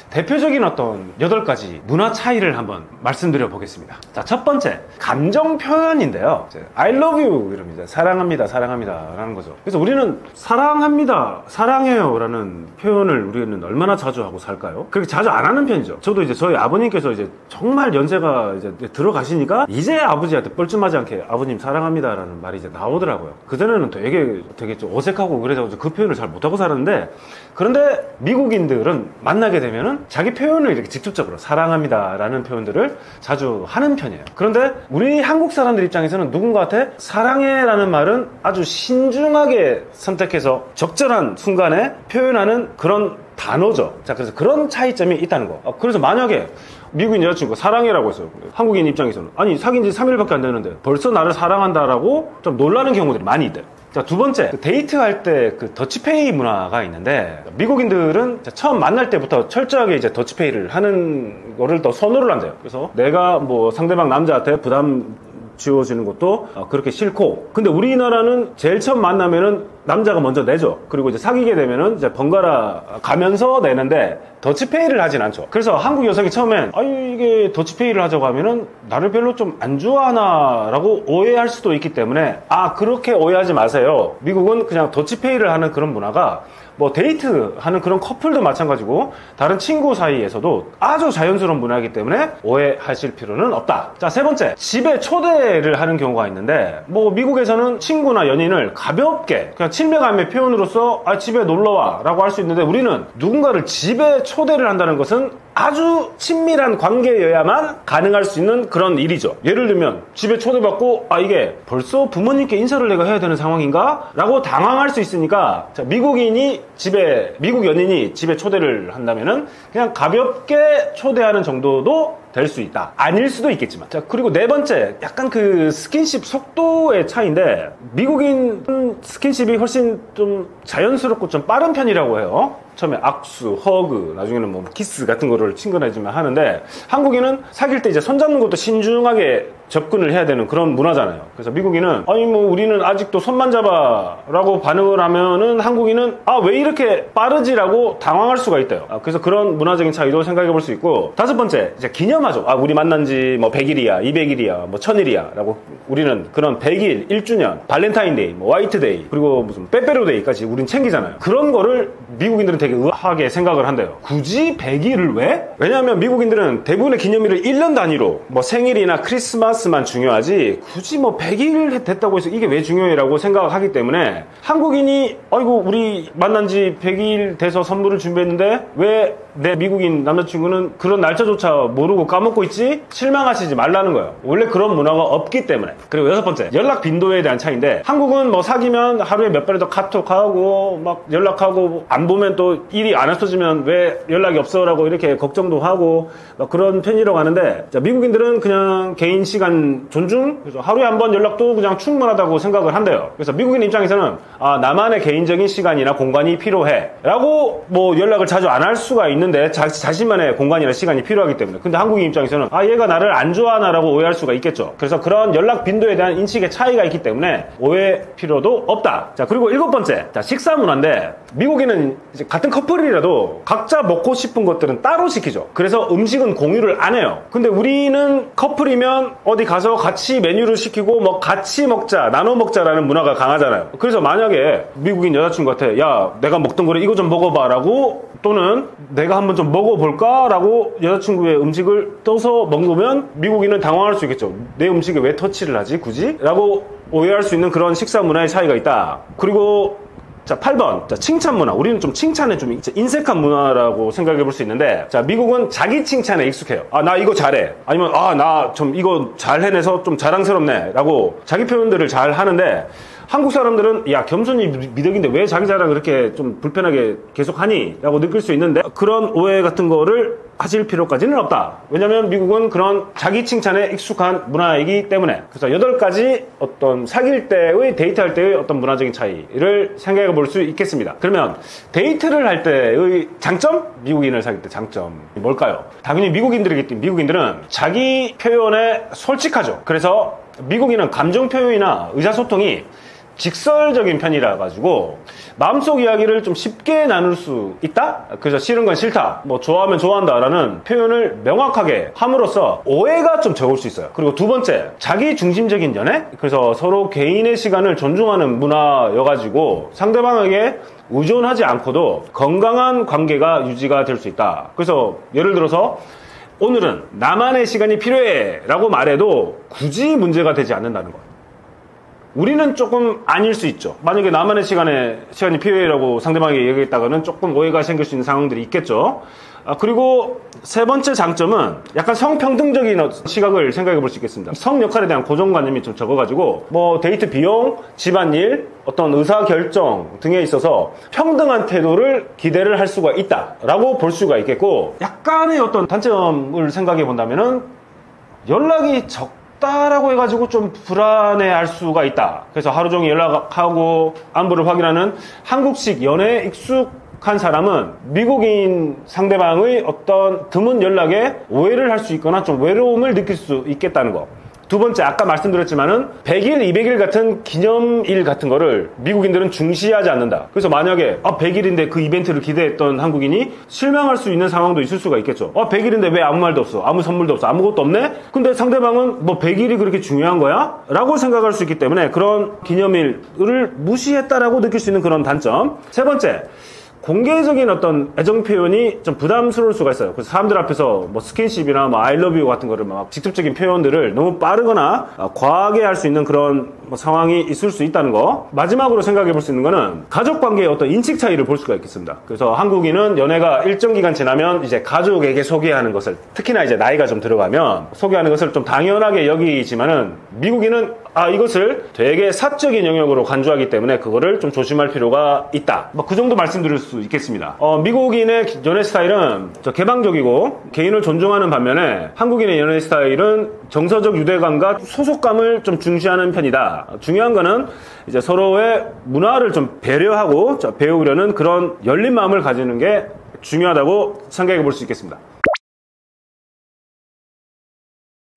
대표적인 어떤 8가지 문화 차이를 한번 말씀드려 보겠습니다. 자, 첫 번째, 감정 표현인데요. I love you 이럽니다. 사랑합니다, 사랑합니다 라는 거죠. 그래서 우리는 사랑합니다, 사랑해요 라는 표현을 우리는 얼마나 자주 하고 살까요? 그렇게 자주 안 하는 편이죠. 저도 이제 저희 아버님께서 이제 정말 연세가 이제 들어가시니까 이제 아버지한테 뻘쭘하지 않게 아버님 사랑합니다 라는 말이 이제 나오더라고요. 그전에는 되게 좀 어색하고 그래서 그 표현을 잘 못하고 살았는데, 그런데 미국인들은 만나게 되면은 자기 표현을 이렇게 직접적으로 사랑합니다 라는 표현들을 자주 하는 편이에요. 그런데 우리 한국 사람들 입장에서는 누군가한테 사랑해 라는 말은 아주 신중하게 선택해서 적절한 순간에 표현하는 그런 단어죠. 자, 그래서 그런 차이점이 있다는 거. 그래서 만약에 미국인 여자친구가 사랑해라고 했어요. 한국인 입장에서는 아니 사귄 지 3일밖에 안 되는데 벌써 나를 사랑한다라고 좀 놀라는 경우들이 많이 있대요. 자, 두 번째, 데이트할 때 그 더치페이 문화가 있는데, 미국인들은 처음 만날 때부터 철저하게 이제 더치페이를 하는 거를 더 선호를 한대요. 그래서 내가 뭐 상대방 남자한테 부담 지워지는 것도 그렇게 싫고, 근데 우리나라는 제일 처음 만나면은 남자가 먼저 내죠. 그리고 이제 사귀게 되면은 이제 번갈아 가면서 내는데 더치페이를 하진 않죠. 그래서 한국 여성이 처음엔 이게 더치페이를 하자고 하면은 나를 별로 좀 안 좋아하나 라고 오해할 수도 있기 때문에, 그렇게 오해하지 마세요. 미국은 그냥 더치페이를 하는 그런 문화가 뭐 데이트하는 그런 커플도 마찬가지고 다른 친구 사이에서도 아주 자연스러운 문화이기 때문에 오해하실 필요는 없다. 자, 세 번째, 집에 초대를 하는 경우가 있는데, 뭐 미국에서는 친구나 연인을 가볍게 그냥 친밀감의 표현으로서 집에 놀러와 라고 할 수 있는데, 우리는 누군가를 집에 초대를 한다는 것은 아주 친밀한 관계여야만 가능할 수 있는 그런 일이죠. 예를 들면 집에 초대받고 이게 벌써 부모님께 인사를 내가 해야 되는 상황인가? 라고 당황할 수 있으니까, 자, 미국 연인이 집에 초대를 한다면은 그냥 가볍게 초대하는 정도도 될 수 있다. 아닐 수도 있겠지만. 자, 그리고 네 번째, 약간 그 스킨십 속도의 차이인데, 미국인 스킨십이 훨씬 좀 자연스럽고 좀 빠른 편이라고 해요. 처음에 악수, 허그, 나중에는 뭐 키스 같은 거를 친근해지면 하는데, 한국인은 사귈 때 이제 손잡는 것도 신중하게 접근을 해야 되는 그런 문화잖아요. 그래서 미국인은 우리는 아직도 손만 잡아 라고 반응을 하면은, 한국인은 왜 이렇게 빠르지라고 당황할 수가 있대요. 그래서 그런 문화적인 차이도 생각해 볼 수 있고, 다섯 번째, 이제 기념하죠. 우리 만난 지 뭐 100일이야, 200일이야, 뭐 1000일이야 라고 우리는 그런 100일, 1주년, 발렌타인데이, 뭐 화이트데이, 그리고 무슨 빼빼로데이까지 우린 챙기잖아요. 그런 거를 미국인들은 되게 의아하게 생각을 한대요. 굳이 100일을 왜? 왜냐하면 미국인들은 대부분의 기념일을 1년 단위로, 뭐 생일이나 크리스마스만 중요하지 굳이 뭐 100일 됐다고 해서 이게 왜 중요해라고 생각하기 때문에, 한국인이 우리 만난 지 100일 돼서 선물을 준비했는데 왜 내 미국인 남자친구는 그런 날짜조차 모르고 까먹고 있지? 실망하시지 말라는 거예요. 원래 그런 문화가 없기 때문에. 그리고 여섯 번째, 연락 빈도에 대한 차이인데, 한국은 뭐 사귀면 하루에 몇 번에도 카톡하고 막 연락하고, 안 보면 또 일이 안 없어지면 왜 연락이 없어 라고 이렇게 걱정도 하고 막 그런 편이라고 하는데, 자, 미국인들은 그냥 개인 시간 존중, 그래서 하루에 한 번 연락도 그냥 충분하다고 생각을 한대요. 그래서 미국인 입장에서는 나만의 개인적인 시간이나 공간이 필요해 라고 뭐 연락을 자주 안 할 수가 있는데, 자신만의 공간이나 시간이 필요하기 때문에. 근데 한국인 입장에서는 얘가 나를 안 좋아하나 라고 오해할 수가 있겠죠. 그래서 그런 연락 빈도에 대한 인식의 차이가 있기 때문에 오해 필요도 없다. 자, 그리고 일곱 번째, 자, 식사 문화인데, 미국에는 이제 같은 커플이라도 각자 먹고 싶은 것들은 따로 시키죠. 그래서 음식은 공유를 안 해요. 근데 우리는 커플이면 어디 가서 같이 메뉴를 시키고 뭐 같이 먹자, 나눠 먹자라는 문화가 강하잖아요. 그래서 만약에 미국인 여자친구한테 내가 먹던 거를 이거 좀 먹어봐 라고, 또는 내가 한번 좀 먹어볼까? 라고 여자친구의 음식을 떠서 먹으면 미국인은 당황할 수 있겠죠. 내 음식에 왜 터치를 하지? 굳이? 라고 오해할 수 있는 그런 식사 문화의 차이가 있다. 그리고 자, 8번. 자, 칭찬 문화. 우리는 좀 칭찬에 좀 인색한 문화라고 생각해 볼 수 있는데, 자, 미국은 자기 칭찬에 익숙해요. 나 이거 잘해. 아니면 나 좀 이거 잘 해내서 좀 자랑스럽네 라고 자기 표현들을 잘 하는데, 한국 사람들은 겸손이 미덕인데 왜 자기 자랑 그렇게 좀 불편하게 계속 하니? 라고 느낄 수 있는데, 그런 오해 같은 거를 하실 필요까지는 없다. 왜냐면 미국은 그런 자기 칭찬에 익숙한 문화이기 때문에. 그래서 8가지 어떤 사귈 때의 데이트할 때의 어떤 문화적인 차이를 생각해 볼 수 있겠습니다. 그러면 데이트를 할 때의 장점? 미국인을 사귈 때 장점 뭘까요? 당연히 미국인들은 자기 표현에 솔직하죠. 그래서 미국인은 감정 표현이나 의사소통이 직설적인 편이라 가지고 마음속 이야기를 좀 쉽게 나눌 수 있다? 그래서 싫은 건 싫다, 뭐 좋아하면 좋아한다 라는 표현을 명확하게 함으로써 오해가 좀 적을 수 있어요. 그리고 두 번째, 자기 중심적인 연애? 그래서 서로 개인의 시간을 존중하는 문화여가지고 상대방에게 의존하지 않고도 건강한 관계가 유지가 될 수 있다. 그래서 예를 들어서 오늘은 나만의 시간이 필요해 라고 말해도 굳이 문제가 되지 않는다는 것. 우리는 조금 아닐 수 있죠. 만약에 나만의 시간이 필요해라고 상대방에게 얘기했다가는 조금 오해가 생길 수 있는 상황들이 있겠죠. 그리고 세 번째 장점은 약간 성평등적인 시각을 생각해 볼 수 있겠습니다. 성 역할에 대한 고정관념이 좀 적어가지고 뭐 데이트 비용, 집안일, 어떤 의사결정 등에 있어서 평등한 태도를 기대를 할 수가 있다라고 볼 수가 있겠고, 약간의 어떤 단점을 생각해 본다면은 연락이 적다라고 해가지고 좀 불안해할 수가 있다. 그래서 하루 종일 연락하고 안부를 확인하는 한국식 연애에 익숙한 사람은 미국인 상대방의 어떤 드문 연락에 오해를 할 수 있거나 좀 외로움을 느낄 수 있겠다는 거. 두 번째, 아까 말씀드렸지만은 100일, 200일 같은 기념일 같은 거를 미국인들은 중시하지 않는다. 그래서 만약에 100일인데 그 이벤트를 기대했던 한국인이 실망할 수 있는 상황도 있을 수가 있겠죠. 100일인데 왜 아무 말도 없어? 아무 선물도 없어? 아무것도 없네? 근데 상대방은 뭐 100일이 그렇게 중요한 거야? 라고 생각할 수 있기 때문에 그런 기념일을 무시했다라고 느낄 수 있는 그런 단점. 세 번째, 공개적인 어떤 애정 표현이 좀 부담스러울 수가 있어요. 그래서 사람들 앞에서 뭐 스킨십이나 뭐 I love you 같은 거를 막 직접적인 표현들을 너무 빠르거나 과하게 할 수 있는 그런 뭐 상황이 있을 수 있다는 거. 마지막으로 생각해 볼 수 있는 거는 가족 관계의 어떤 인식 차이를 볼 수가 있겠습니다. 그래서 한국인은 연애가 일정 기간 지나면 이제 가족에게 소개하는 것을, 특히나 이제 나이가 좀 들어가면 소개하는 것을 좀 당연하게 여기지만은 미국인은 이것을 되게 사적인 영역으로 간주하기 때문에 그거를 좀 조심할 필요가 있다. 뭐 그 정도 말씀드릴 수 있겠습니다. 미국인의 연애 스타일은 개방적이고 개인을 존중하는 반면에 한국인의 연애 스타일은 정서적 유대감과 소속감을 좀 중시하는 편이다. 중요한 거는 이제 서로의 문화를 좀 배려하고 배우려는 그런 열린 마음을 가지는 게 중요하다고 생각해 볼 수 있겠습니다.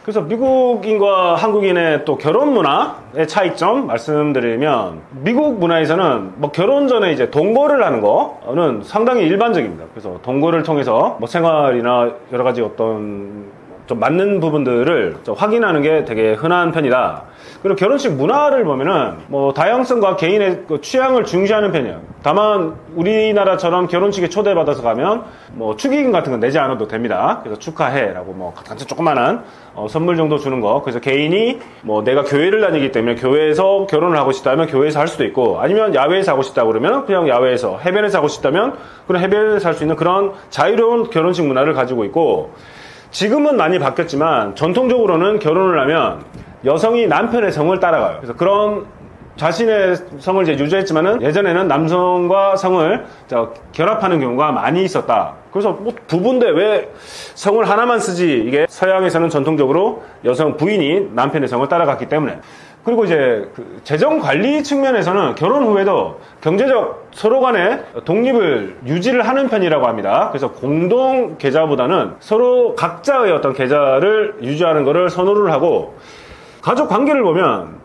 그래서 미국인과 한국인의 또 결혼 문화의 차이점 말씀드리면, 미국 문화에서는 뭐 결혼 전에 이제 동거를 하는 거는 상당히 일반적입니다. 그래서 동거를 통해서 뭐 생활이나 여러 가지 어떤 좀 맞는 부분들을 좀 확인하는 게 되게 흔한 편이다. 그리고 결혼식 문화를 보면은 뭐 다양성과 개인의 그 취향을 중시하는 편이에요. 다만 우리나라처럼 결혼식에 초대받아서 가면 뭐 축의금 같은 건 내지 않아도 됩니다. 그래서 축하해라고 뭐 간단 조그만한 선물 정도 주는 거. 그래서 개인이 뭐 내가 교회를 다니기 때문에 교회에서 결혼을 하고 싶다면 교회에서 할 수도 있고, 아니면 야외에서 하고 싶다 그러면 그냥 야외에서, 해변에서 하고 싶다면 그런 해변에서 할 수 있는 그런 자유로운 결혼식 문화를 가지고 있고, 지금은 많이 바뀌었지만 전통적으로는 결혼을 하면 여성이 남편의 성을 따라가요. 그래서 그런 자신의 성을 이제 유지했지만은 예전에는 남성과 성을 결합하는 경우가 많이 있었다. 그래서 뭐 부부인데 왜 성을 하나만 쓰지? 이게 서양에서는 전통적으로 여성 부인이 남편의 성을 따라갔기 때문에. 그리고 이제 그 재정 관리 측면에서는 결혼 후에도 경제적 서로 간의 독립을 유지를 하는 편이라고 합니다. 그래서 공동 계좌보다는 서로 각자의 어떤 계좌를 유지하는 것을 선호를 하고, 가족 관계를 보면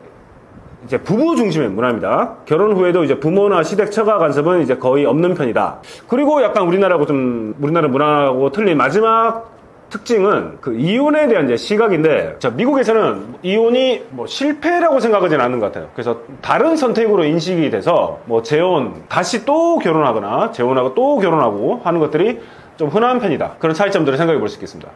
이제 부부 중심의 문화입니다. 결혼 후에도 이제 부모나 시댁 처가 간섭은 이제 거의 없는 편이다. 그리고 약간 우리나라 문화하고 틀린 마지막 특징은 그 이혼에 대한 이제 시각인데, 미국에서는 이혼이 뭐 실패라고 생각하지는 않는 것 같아요. 그래서 다른 선택으로 인식이 돼서 뭐 재혼, 다시 또 결혼하거나 재혼하고 또 결혼하고 하는 것들이 좀 흔한 편이다. 그런 차이점들을 생각해 볼 수 있겠습니다.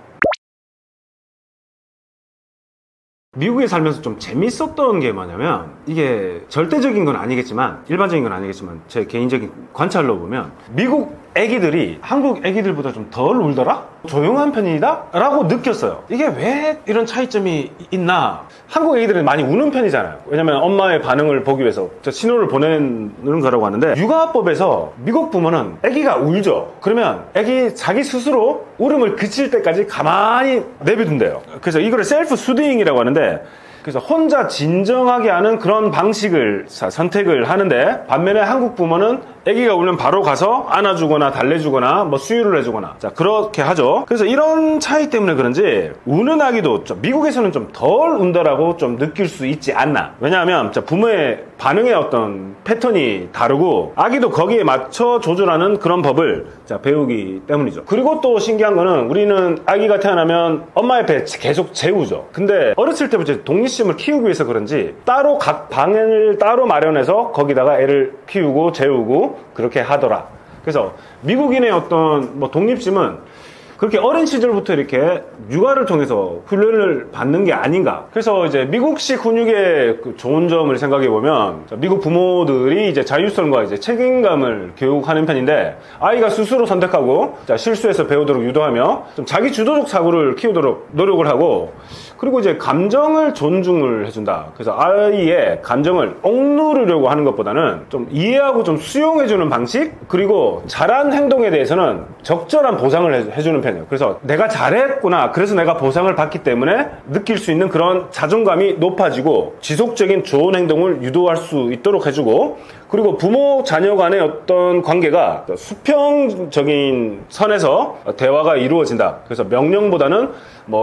미국에 살면서 좀 재밌었던 게 뭐냐면, 이게 절대적인 건 아니겠지만, 일반적인 건 아니겠지만 제 개인적인 관찰로 보면 미국 애기들이 한국 애기들보다 좀 덜 울더라? 조용한 편이다? 라고 느꼈어요. 이게 왜 이런 차이점이 있나? 한국 애기들은 많이 우는 편이잖아요. 왜냐면 엄마의 반응을 보기 위해서 신호를 보내는 거라고 하는데, 육아법에서 미국 부모는 애기가 울죠. 그러면 애기 자기 스스로 울음을 그칠 때까지 가만히 내비둔대요. 그래서 이거를 셀프 수딩이라고 하는데, 그래서 혼자 진정하게 하는 그런 방식을 선택을 하는데, 반면에 한국 부모는 아기가 울면 바로 가서 안아주거나 달래주거나 뭐 수유를 해주거나 그렇게 하죠. 그래서 이런 차이 때문에 그런지 우는 아기도 미국에서는 좀 덜 운다라고 좀 느낄 수 있지 않나. 왜냐하면 부모의 반응의 어떤 패턴이 다르고 아기도 거기에 맞춰 조절하는 그런 법을 배우기 때문이죠. 그리고 또 신기한 거는, 우리는 아기가 태어나면 엄마 옆에 계속 재우죠. 근데 어렸을 때부터 독립심을 키우기 위해서 그런지 따로 각 방을 따로 마련해서 거기다가 애를 키우고 재우고 그렇게 하더라. 그래서 미국인의 어떤 독립심은 그렇게 어린 시절부터 이렇게 육아를 통해서 훈련을 받는 게 아닌가. 그래서 이제 미국식 훈육의 좋은 점을 생각해 보면, 미국 부모들이 이제 자율성과 이제 책임감을 교육하는 편인데, 아이가 스스로 선택하고 실수해서 배우도록 유도하며 좀 자기 주도적 사고를 키우도록 노력을 하고, 그리고 이제 감정을 존중을 해준다. 그래서 아이의 감정을 억누르려고 하는 것보다는 좀 이해하고 좀 수용해주는 방식, 그리고 잘한 행동에 대해서는 적절한 보상을 해주는 편이에요. 그래서 내가 잘했구나, 그래서 내가 보상을 받기 때문에 느낄 수 있는 그런 자존감이 높아지고 지속적인 좋은 행동을 유도할 수 있도록 해주고, 그리고 부모 자녀 간의 어떤 관계가 수평적인 선에서 대화가 이루어진다. 그래서 명령보다는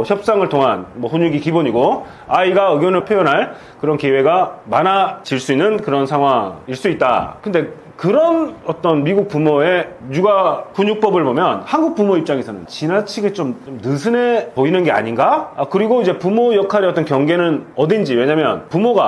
협상을 통한 훈육이 기본이고, 아이가 의견을 표현할 그런 기회가 많아질 수 있는 그런 상황일 수 있다. 근데 그런 어떤 미국 부모의 육아 훈육법을 보면 한국 부모 입장에서는 지나치게 좀 느슨해 보이는 게 아닌가? 그리고 이제 부모 역할의 어떤 경계는 어딘지. 왜냐면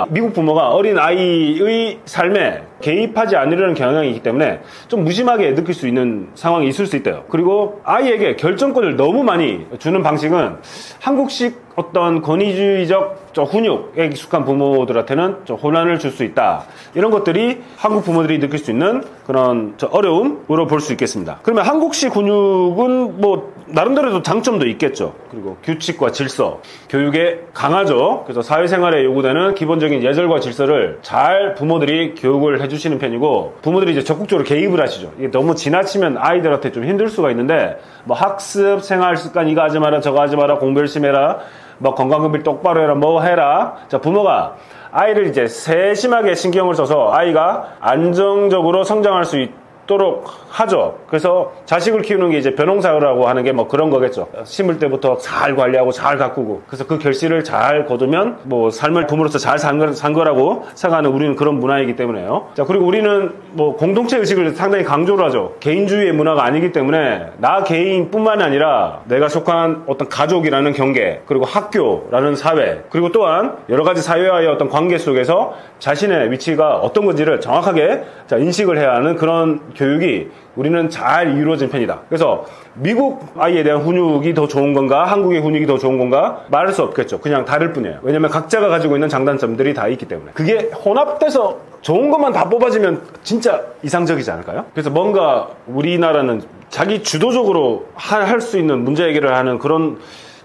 미국 부모가 어린 아이의 삶에 개입하지 않으려는 경향이 있기 때문에 좀 무심하게 느낄 수 있는 상황이 있을 수 있대요. 그리고 아이에게 결정권을 너무 많이 주는 방식은 한국식 어떤 권위주의적 훈육에 익숙한 부모들한테는 좀 혼란을 줄 수 있다. 이런 것들이 한국 부모들이 느낄 수 있는 그런 어려움으로 볼 수 있겠습니다. 그러면 한국식 훈육은 나름대로도 장점도 있겠죠. 그리고 규칙과 질서, 교육에 강하죠. 그래서 사회생활에 요구되는 기본적인 예절과 질서를 잘 부모들이 교육을 해주시는 편이고, 부모들이 이제 적극적으로 개입을 하시죠. 이게 너무 지나치면 아이들한테 좀 힘들 수가 있는데, 학습, 생활 습관 이거 하지 마라, 저거 하지 마라, 공부 열심히 해라, 건강급일 똑바로 해라, 해라. 부모가 아이를 이제 세심하게 신경을 써서 아이가 안정적으로 성장할 수 있도록 하죠. 그래서 자식을 키우는 게 이제 벼농사라고 하는 게 그런 거겠죠. 심을 때부터 잘 관리하고 잘 가꾸고, 그래서 그 결실을 잘 거두면 삶을 부모로서 잘 산 거라고 생각하는 우리는 그런 문화이기 때문에요. 그리고 우리는 공동체 의식을 상당히 강조를 하죠. 개인주의의 문화가 아니기 때문에 나 개인뿐만 아니라 내가 속한 어떤 가족이라는 경계, 그리고 학교라는 사회, 그리고 또한 여러 가지 사회와의 어떤 관계 속에서 자신의 위치가 어떤 건지를 정확하게 인식을 해야 하는 그런 교육이 우리는 잘 이루어진 편이다. 그래서 미국 아이에 대한 훈육이 더 좋은 건가, 한국의 훈육이 더 좋은 건가 말할 수 없겠죠. 그냥 다를 뿐이에요. 왜냐면 각자가 가지고 있는 장단점들이 다 있기 때문에. 그게 혼합돼서 좋은 것만 다 뽑아지면 진짜 이상적이지 않을까요? 그래서 뭔가 우리나라는 자기 주도적으로 할 수 있는 문제 해결을 하는 그런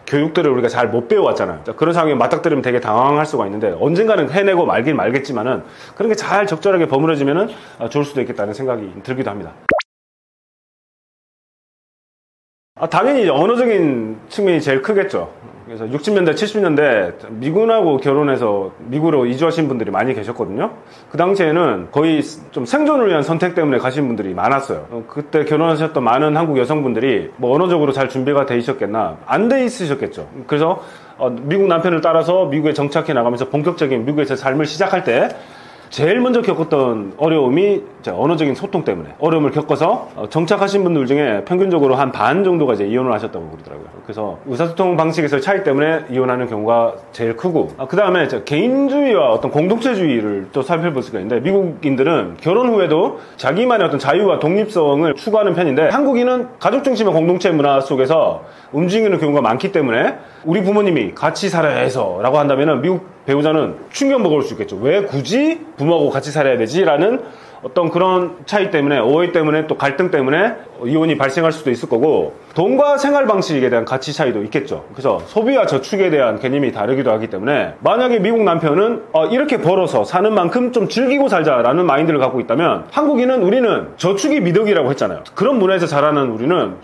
교육들을 우리가 잘 못 배워왔잖아요. 그런 상황에 맞닥뜨리면 되게 당황할 수가 있는데, 언젠가는 해내고 말긴 말겠지만은 그런 게 잘 적절하게 버무려지면은 좋을 수도 있겠다는 생각이 들기도 합니다. 당연히 언어적인 측면이 제일 크겠죠. 그래서 60년대, 70년대 미군하고 결혼해서 미국으로 이주하신 분들이 많이 계셨거든요. 그 당시에는 거의 좀 생존을 위한 선택 때문에 가신 분들이 많았어요. 그때 결혼하셨던 많은 한국 여성분들이 언어적으로 잘 준비가 돼 있었겠나? 안 돼 있으셨겠죠. 그래서 미국 남편을 따라서 미국에 정착해 나가면서 본격적인 미국에서 삶을 시작할 때 제일 먼저 겪었던 어려움이 언어적인 소통 때문에 어려움을 겪어서 정착하신 분들 중에 평균적으로 한 반 정도가 이제 이혼을 하셨다고 그러더라고요. 그래서 의사소통 방식에서의 차이 때문에 이혼하는 경우가 제일 크고, 그 다음에 개인주의와 어떤 공동체주의를 또 살펴볼 수가 있는데, 미국인들은 결혼 후에도 자기만의 어떤 자유와 독립성을 추구하는 편인데, 한국인은 가족 중심의 공동체 문화 속에서 움직이는 경우가 많기 때문에 우리 부모님이 같이 살아야 해서 라고 한다면은 미국 배우자는 충격 먹을 수 있겠죠. 왜 굳이 부모하고 같이 살아야 되지? 라는 어떤 그런 차이 때문에, 오해 때문에, 또 갈등 때문에 이혼이 발생할 수도 있을 거고, 돈과 생활 방식에 대한 가치 차이도 있겠죠. 그래서 소비와 저축에 대한 개념이 다르기도 하기 때문에, 만약에 미국 남편은 이렇게 벌어서 사는 만큼 좀 즐기고 살자라는 마인드를 갖고 있다면, 한국인은 우리는 저축이 미덕이라고 했잖아요. 그런 문화에서 자라는 우리는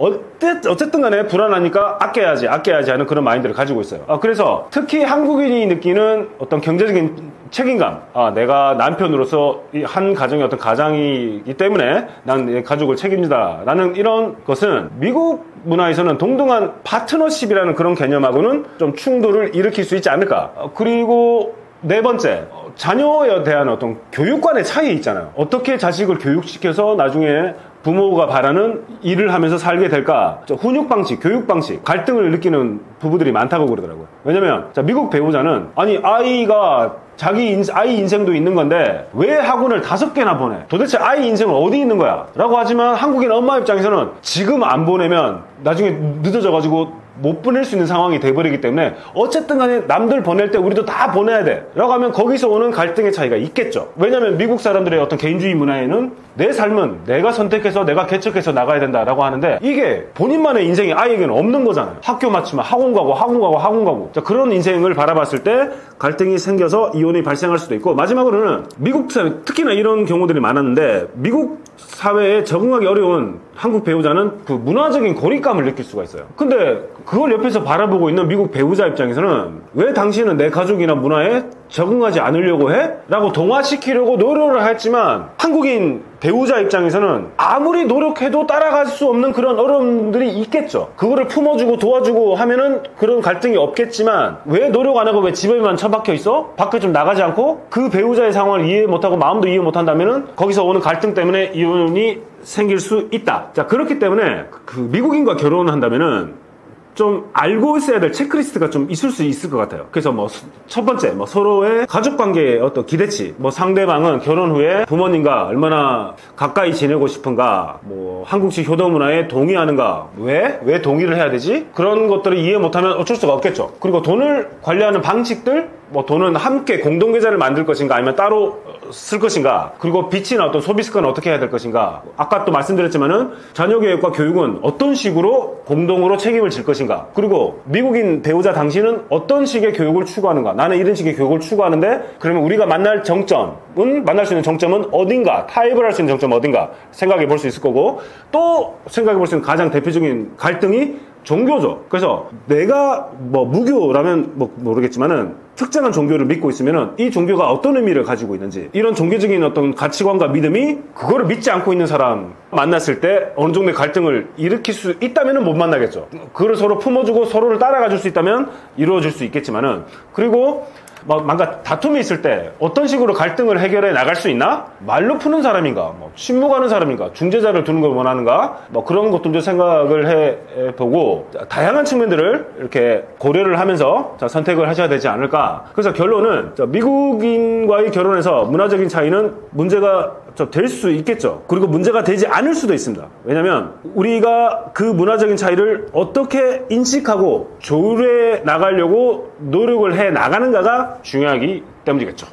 어쨌든 간에 불안하니까 아껴야지 하는 그런 마인드를 가지고 있어요. 그래서 특히 한국인이 느끼는 어떤 경제적인 책임감, 내가 남편으로서 한 가정의 어떤 가장이기 때문에 난 내 가족을 책임지다 라는 이런 것은 미국 문화에서는 동등한 파트너십이라는 그런 개념하고는 좀 충돌을 일으킬 수 있지 않을까. 그리고 네 번째, 자녀에 대한 어떤 교육관의 차이 있잖아요. 어떻게 자식을 교육시켜서 나중에 부모가 바라는 일을 하면서 살게 될까? 훈육 방식, 교육 방식, 갈등을 느끼는 부부들이 많다고 그러더라고요. 왜냐면 미국 배우자는 아니 아이가 자기 아이 인생도 있는 건데 왜 학원을 5개나 보내? 도대체 아이 인생은 어디 있는 거야? 라고 하지만 한국인 엄마 입장에서는 지금 안 보내면 나중에 늦어져가지고 못 보낼 수 있는 상황이 돼버리기 때문에 어쨌든 간에 남들 보낼 때 우리도 다 보내야 돼 라고 하면 거기서 오는 갈등의 차이가 있겠죠. 왜냐면 미국 사람들의 어떤 개인주의 문화에는 내 삶은 내가 선택해서 내가 개척해서 나가야 된다라고 하는데 이게 본인만의 인생이 아이에게는 없는 거잖아요. 학교 마치면 학원 가고 자, 그런 인생을 바라봤을 때 갈등이 생겨서 이혼이 발생할 수도 있고, 마지막으로는 미국 사회, 특히나 이런 경우들이 많았는데 미국 사회에 적응하기 어려운 한국 배우자는 그 문화적인 고립감을 느낄 수가 있어요. 근데 그걸 옆에서 바라보고 있는 미국 배우자 입장에서는 왜 당신은 내 가족이나 문화에 적응하지 않으려고 해? 라고 동화시키려고 노력을 했지만 한국인 배우자 입장에서는 아무리 노력해도 따라갈 수 없는 그런 어려움들이 있겠죠. 그거를 품어주고 도와주고 하면은 그런 갈등이 없겠지만 왜 노력 안 하고 왜 집에만 처박혀 있어? 밖에 좀 나가지 않고 그 배우자의 상황을 이해 못하고 마음도 이해 못한다면은 거기서 오는 갈등 때문에 이혼이 생길 수 있다. 자, 그렇기 때문에 그 미국인과 결혼을 한다면은 좀 알고 있어야 될 체크리스트가 좀 있을 수 있을 것 같아요. 그래서 첫 번째, 서로의 가족 관계의 어떤 기대치, 상대방은 결혼 후에 부모님과 얼마나 가까이 지내고 싶은가, 한국식 효도 문화에 동의하는가, 왜 동의를 해야 되지? 그런 것들을 이해 못하면 어쩔 수가 없겠죠. 그리고 돈을 관리하는 방식들, 돈은 함께 공동계좌를 만들 것인가 아니면 따로 쓸 것인가, 그리고 빚이나 어떤 소비 습관은 어떻게 해야 될 것인가, 아까 또 말씀드렸지만은 자녀 교육과 교육은 어떤 식으로 공동으로 책임을 질 것인가, 그리고 미국인 배우자 당신은 어떤 식의 교육을 추구하는가, 나는 이런 식의 교육을 추구하는데 그러면 우리가 만날 수 있는 정점은 어딘가, 타협을 할 수 있는 정점은 어딘가 생각해 볼 수 있을 거고, 또 생각해 볼 수 있는 가장 대표적인 갈등이 종교죠. 그래서 내가 무교라면 모르겠지만은 특정한 종교를 믿고 있으면은 이 종교가 어떤 의미를 가지고 있는지, 이런 종교적인 어떤 가치관과 믿음이 그거를 믿지 않고 있는 사람 만났을 때 어느 정도의 갈등을 일으킬 수 있다면은 못 만나겠죠. 그걸 서로 품어주고 서로를 따라가 줄 수 있다면 이루어질 수 있겠지만은, 그리고 뭔가 다툼이 있을 때 어떤 식으로 갈등을 해결해 나갈 수 있나? 말로 푸는 사람인가? 신무하는 사람인가? 중재자를 두는 걸 원하는가? 그런 것들도 생각을 해보고 다양한 측면들을 이렇게 고려를 하면서 선택을 하셔야 되지 않을까. 그래서 결론은 미국인과의 결혼에서 문화적인 차이는 문제가 될 수 있겠죠. 그리고 문제가 되지 않을 수도 있습니다. 왜냐면 우리가 그 문화적인 차이를 어떻게 인식하고 조율해 나가려고 노력을 해 나가는가가 중요하기 때문이겠죠.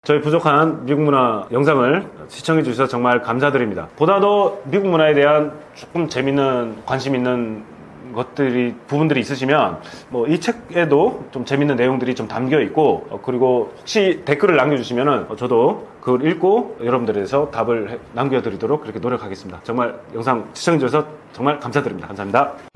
저희 부족한 미국 문화 영상을 시청해 주셔서 정말 감사드립니다. 보다도 미국 문화에 대한 조금 재밌는, 관심 있는 부분들이 있으시면 이 책에도 좀 재밌는 내용들이 좀 담겨 있고, 그리고 혹시 댓글을 남겨주시면은 저도 그걸 읽고 여러분들에 대해서 답을 남겨드리도록 그렇게 노력하겠습니다. 정말 영상 시청해 주셔서 정말 감사드립니다. 감사합니다.